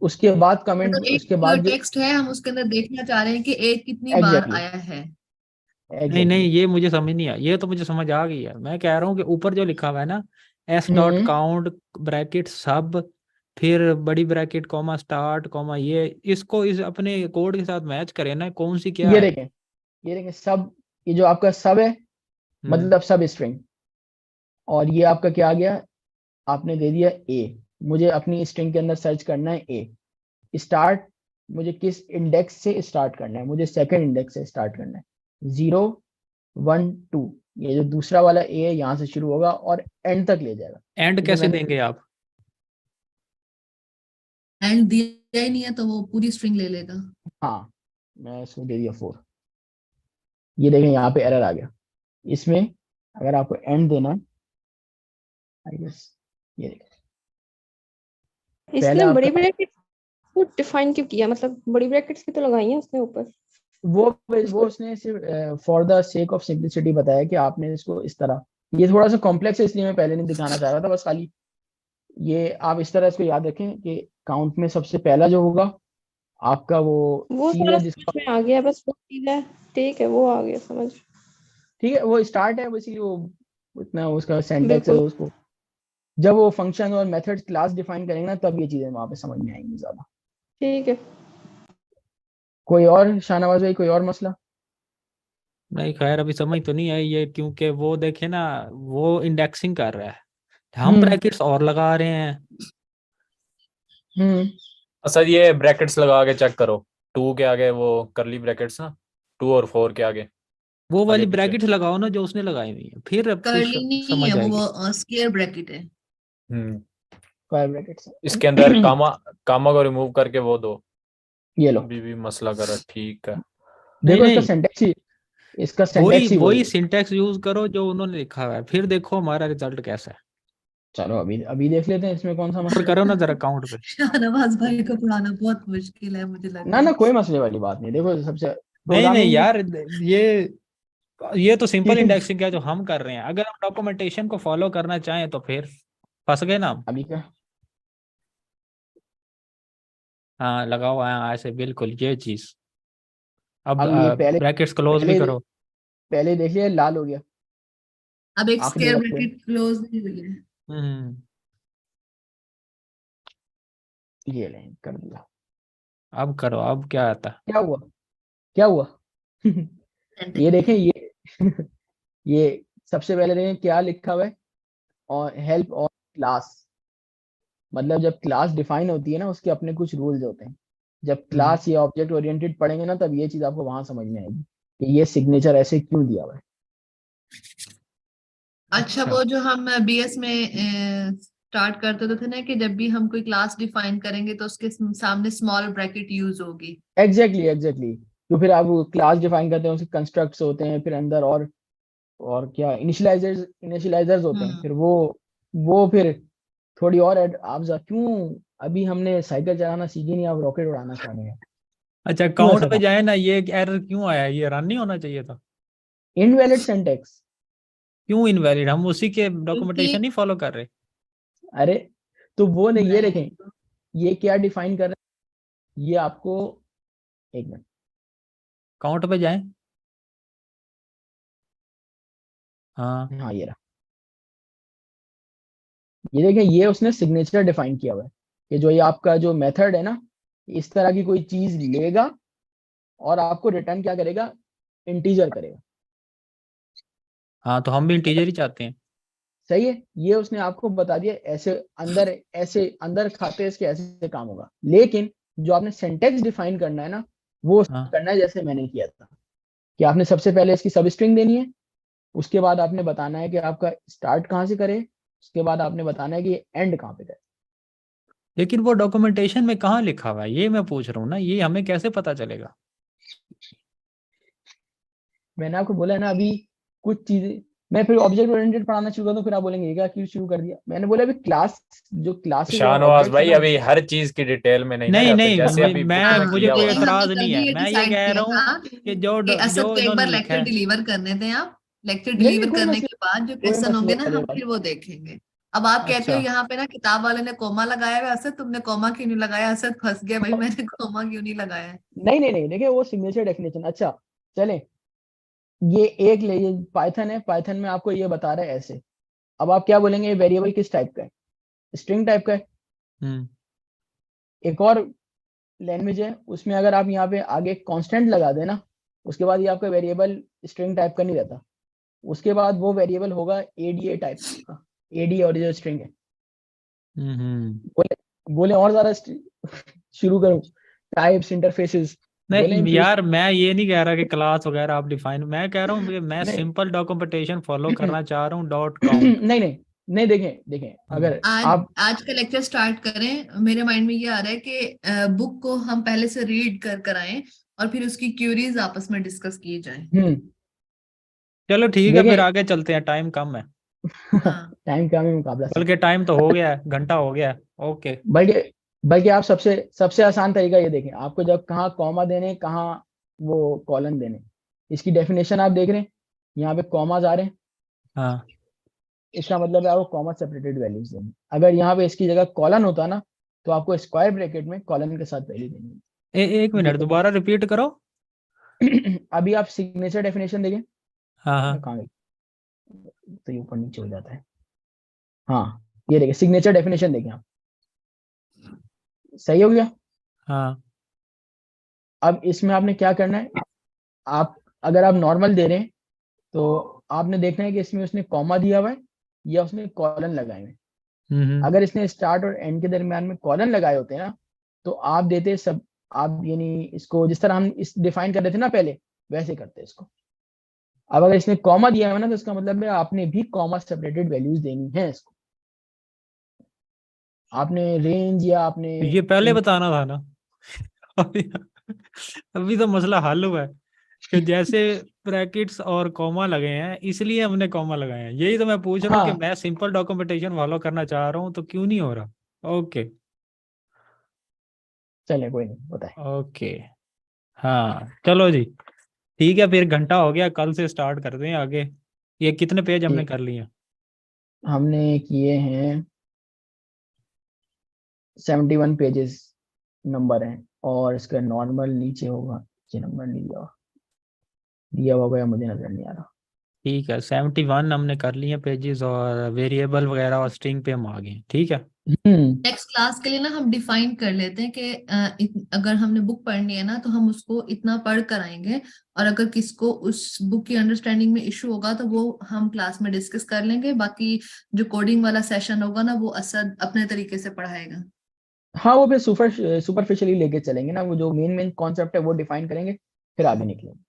उसके बाद कमेंट, मतलब एक उसके बाद जो टेक्स्ट है, हम उसके अंदर देखना चाह रहे हैं कि एक कितनी बार एग्जैक्टली आया है। नहीं नहीं, एग्जैक्टली ये मुझे समझ नहीं आया, ये तो मुझे समझ आ गई है। मैं कह रहा हूँ कि ऊपर जो लिखा हुआ है ना, एस डॉट हम्म काउंट ब्रैकेट सब, फिर बड़ी ब्रैकेट कॉमा स्टार्ट कॉमा, ये इसको इस अपने कोड के साथ मैच करें ना, कौन सी क्या ये है? देखें, ये देखें सब, ये जो आपका सब है हम्म मतलब सब स्ट्रिंग, और ये आपका क्या आ गया, आपने दे दिया ए। मुझे अपनी स्ट्रिंग के अंदर सर्च करना है ए। स्टार्ट, मुझे किस इंडेक्स से स्टार्ट करना है, मुझे सेकंड इंडेक्स से स्टार्ट करना है। 0 1 2, ये जो दूसरा वाला ए है यहाँ से शुरू होगा और एंड तक ले जाएगा। एंड ये जो कैसे मैंने, देंगे आप? एंड दिया ही नहीं है तो वो पूरी स्ट्रिंग ले लेगा। हाँ मैं इसको दे दिया 4। ये देखें यहाँ पे एरर आ गया। इसमें अगर आपको एंड देना है, आई गेस, ये देखें पहले इसने बड़ी आपका ब्रैकेट को डिफाइन क्यों किया? मतलब बड़ी ब्रैकेट्स भी तो लगाई हैं उसने ऊपर। वो उसने सिर्फ for the sake of simplicity बताया कि आपने इसको इस तरह, ये थोड़ा सा कॉम्प्लेक्स है इसलिए मैं पहले नहीं दिखाना चाह रहा था, बस खाली ये आप इस तरह इसको याद रखें कि काउंट में सबसे पहला जो होगा आपका वो वो सी सारा है समझ जिसका, में आ गया, बस वो चीज है। ठीक है, वो आ गया समझ। ठीक है वो स्टार्ट है, बेसिकली वो इतना उसका सेंटेक्स है बिल्कुल। उसको, जब वो फंक्शन और मेथड क्लास डिफाइन करेंगे ना तब ये चीजें वहां पे समझ में आएंगी ज्यादा। ठीक है। कोई और शाहनवाज भाई, कोई और मसला? नहीं खैर, अभी समझ तो नहीं आई ये, क्योंकि वो देखे ना, वो इंडेक्सिंग कर रहा है, हम हम्म ब्रैकेट्स और लगा रहे हैं। हम्म अच्छा ये ब्रैकेट्स लगा के चेक करो, 2 के आगे वो करली ब्रैकेट्स ना, 2 और 4 के आगे वो आगे वाली पीछे। ब्रैकेट्स लगाओ ना जो उसने लगाई हुई है, फिर अब कुछ कर्ली नहीं है समझ आएगी। वो, स्क्वायर ब्रैकेट है। हम्म स्क्वायर ब्रैकेट्स इसके अंदर कामा, कामा को रिमूव करके वो दो। ये लो, अभी भी मसला कर रहा है, ठीक है। नहीं देखो इसका नहीं, सिंटेक्स ही, इसका वही सिंटेक्स ही वही वही है। सिंटेक्स यूज करो जो उन्होंने लिखा हुआ है, फिर देखो हमारा रिजल्ट कैसा है। चलो अभी अभी देख लेते हैं इसमें कौन सा और मसला करो ना है। जरा काउंट पे। शाहनवाज भाई को पढ़ाना बहुत मुश्किल है मुझे लग ना रहा ना है। कोई मसले वाली बात नहीं, देखो सबसे नहीं नहीं प्रोग्रामिंग में यार, ये ये तो सिंपल चीटिंग इंडेक्सिंग है जो हम कर रहे हैं, अगर हम डॉक्यूमेंटेशन को फॉलो करना चाहें तो फिर फंस गए ना हम। अभी का, हाँ लगाओ, हाँ ऐसे बिल्कुल ये चीज। अब अब ये पहले ब्रैकेट्स क्लोज भी पहले करो। पहले देख लिया लाल हो गया, अब एक आखिरी स्क्वायर वाला पे ब्रैकेट क्लोज नहीं हुई है। हम्म ये लें कर दिया। अब करो, अब क्या आता है? क्या हुआ, क्या हुआ? ये देखें ये ये सबसे पहले देखें क्या लिखा हुआ है, और हेल्प और क्लास, मतलब जब क्लास डिफाइन होती है ना उसके अपने कुछ रूल्स होते हैं। जब क्लास या ऑब्जेक्ट ओरिएंटेड पढ़ेंगे ना तब ये चीज आपको वहां समझ में आएगी कि ये सिग्नेचर ऐसे क्यों दिया हुआ है। अच्छा, वो जो हम बीएस में स्टार्ट करते तो थे ना कि जब भी हम कोई क्लास डिफाइन करेंगे तो उसके सामने स्मॉल ब्रैकेट यूज होगी। एग्जैक्टली तो फिर आप क्लास डिफाइन करते हैं उसके कंस्ट्रक्ट्स होते हैं, फिर अंदर और क्या इनिशियलाइजर्स होते हैं, हम्म। फिर वो फिर थोड़ी और आप क्यों, अभी हमने साइकिल चलाना सीखी नहीं, आप रॉकेट उड़ाना चाह रहे हैं, अच्छा क्यों काउंट ऐसा पे था? जाए ना, ये एरर क्यों आया? ये रन नहीं होना चाहिए था। Invalid syntax. क्यों इनवैलिड? हम उसी के क्योंकि डॉक्यूमेंटेशन नहीं फॉलो कर रहे। अरे तो वो नहीं, ये नहीं, देखें ये क्या डिफाइन कर रहे हैं, ये आपको, एक मिनट, काउंट पे जाए। हाँ। हाँ ये रहा, ये देखें ये उसने सिग्नेचर डिफाइन किया हुआ है कि जो ये आपका जो मेथड है ना, इस तरह की कोई चीज लेगा और आपको रिटर्न क्या करेगा, इंटीजर करेगा। हाँ तो हम भी इंटीजर ही चाहते हैं। सही है, ये उसने आपको बता दिया ऐसे अंदर खाते इसके ऐसे काम होगा, लेकिन जो आपने सिंटेक्स डिफाइन करना है ना वो हाँ करना है जैसे मैंने किया था कि आपने सबसे पहले इसकी सब स्ट्रिंग देनी है, उसके बाद आपने बताना है कि आपका स्टार्ट कहाँ से करे, उसके बाद आपने बताना है कि एंड कहाँ पे करे। लेकिन वो डॉक्यूमेंटेशन में कहाँ लिखा हुआ है, ये मैं पूछ रहा हूँ ना, ये हमें कैसे पता चलेगा? मैंने आपको बोला है ना अभी कुछ चीजें, मैं फिर ऑब्जेक्ट ओरिएंटेड पढ़ाना शुरू कर दूं फिर आप बोलेंगे ये क्या क्यों शुरू कर दिया। मैंने बोला अभी क्लास जो क्लासेस और शाहनवाज ऑब्जेक्ट्स है भाई ना, अभी हर चीज की डिटेल में नहीं ना नहीं जाते, नहीं जैसे अभी बुक मैं में मुझे किया कोई हुआ है। एतराज हमने कल नहीं भी है, ये मैं ये डिसाइड कह किया रहा हूँ था कि जो कि असद जो को एक इन्होंने बार लिखा लेक्चर है। डिलीवर करने दें आप। लेक्चर नहीं डिलीवर कोई करने मसला के बाद जो कोई क्वेश्चन होंगे ना मसला हम नहीं। फिर वो देखेंगे। अब आप कहते हो अच्छा यहाँ पे ना किताब वाले ने कोमा लगाया हुआ है, असद तुमने कोमा क्यों नहीं लगाया? असद फंस गया भाई, मैंने कोमा क्यों नहीं लगाया है? नहीं देखिए वो सिग्नेचर डेफिनेशन। अच्छा चले, ये एक ले, ये पाइथन है, पाइथन में आपको ये बता रहा है ऐसे। अब आप क्या बोलेंगे ये वेरिएबल किस टाइप का है? स्ट्रिंग टाइप का है। हम्म एक और लैंग्वेज है उसमें अगर आप यहाँ पे आगे कांस्टेंट लगा देना उसके बाद ये आपका वेरिएबल स्ट्रिंग टाइप का नहीं रहता, उसके बाद वो वेरिएबल होगा एडीए टाइप का। एडी और जो स्ट्रिंग है, बोले बोले और ज्यादा शुरू करूं? टाइप्स, इंटरफेसेस, बोले नहीं इंक्लूसिव। यार, मैं ये नहीं कह रहा कि क्लास वगैरह आप डिफाइन, मैं कह रहा हूँ कि मैं नहीं सिंपल डॉक्यूमेंटेशन फॉलो करना चाह रहा हूँ .com। नहीं देखें अगर आज आप आज का लेक्चर स्टार्ट करें, मेरे माइंड में ये आ रहा है कि बुक को हम पहले से रीड कर कर आए और फिर उसकी क्यूरीज आपस में डिस्कस की जाए। चलो ठीक है, फिर देखें आगे चलते हैं, टाइम कम है, हाँ टाइम का में मुकाबला से, बल्कि टाइम तो हो गया है, घंटा हो गया है। ओके बल्कि बल्कि आप सबसे सबसे आसान तरीका ये देखें, आपको जब कहाँ कॉमा देने कहाँ वो कॉलन देने, इसकी डेफिनेशन आप देख रहे हैं, यहाँ पे कॉमाज आ रहे हैं, हाँ इसका मतलब है आपको कॉमा सेपरेटेड वैल्यूज देनी। अगर यहाँ पे इसकी जगह कॉलन होता ना तो आपको स्क्वायर ब्रैकेट में कॉलन के साथ वैल्यू देनी। एक मिनट दोबारा रिपीट करो। अभी आप सिग्नेचर डेफिनेशन देखें, हाँ हाँ कहाँ गई? तो ये ऊपर नीचे हो जाता है। हाँ ये देखिए सिग्नेचर डेफिनेशन देखें आप, सही हो गया। हाँ अब इसमें आपने क्या करना है, आप अगर आप नॉर्मल दे रहे हैं तो आपने देखना है कि इसमें उसने कॉमा दिया हुआ है या उसने कॉलन लगाए हुए हैं। अगर इसने स्टार्ट और एंड के दरमियान में कॉलन लगाए होते हैं ना तो आप देते सब, आप यानी इसको जिस तरह हम इस डिफाइन कर रहे थे ना पहले वैसे करते इसको। अब अगर इसने कॉमा दिया है ना तो इसका मतलब है आपने भी कॉमा सेपरेटेड वैल्यूज देनी है इसको। आपने रेंज या आपने ये पहले बताना था ना। अभी अभी तो मसला हल हुआ है कि जैसे ब्रैकेट्स और कॉमा लगे हैं इसलिए हमने कॉमा लगाए हैं। यही तो मैं पूछ रहा हूँ कि हाँ मैं सिंपल डॉक्यूमेंटेशन फॉलो करना चाह रहा हूँ तो क्यों नहीं हो रहा। ओके चले कोई नहीं बताए। ओके हाँ चलो जी, ठीक है, फिर घंटा हो गया, कल से स्टार्ट करते हैं आगे। ये कितने पेज हमने ठीक कर लिए? हमने किए हैं 71 पेजेस नंबर हैं और इसका नॉर्मल नीचे होगा, ये नंबर नहीं दिया होगा या मुझे नजर नहीं आ रहा। ठीक है 71 हमने कर लिए पेजेस, और वेरिएबल वगैरह और स्ट्रिंग पे हम आ गए। ठीक है नेक्स्ट क्लास के लिए ना हम डिफाइन कर लेते हैं कि अगर हमने बुक पढ़नी है ना तो हम उसको इतना पढ़ कर आएंगे, और अगर किसको उस बुक की अंडरस्टैंडिंग में इशू होगा तो वो हम क्लास में डिस्कस कर लेंगे। बाकी जो कोडिंग वाला सेशन होगा ना वो असद अपने तरीके से पढ़ाएगा। हाँ वो फिर सुपरफिशियली लेके चलेंगे ना, वो जो मेन कॉन्सेप्ट है वो डिफाइन करेंगे फिर आगे निकलेंगे।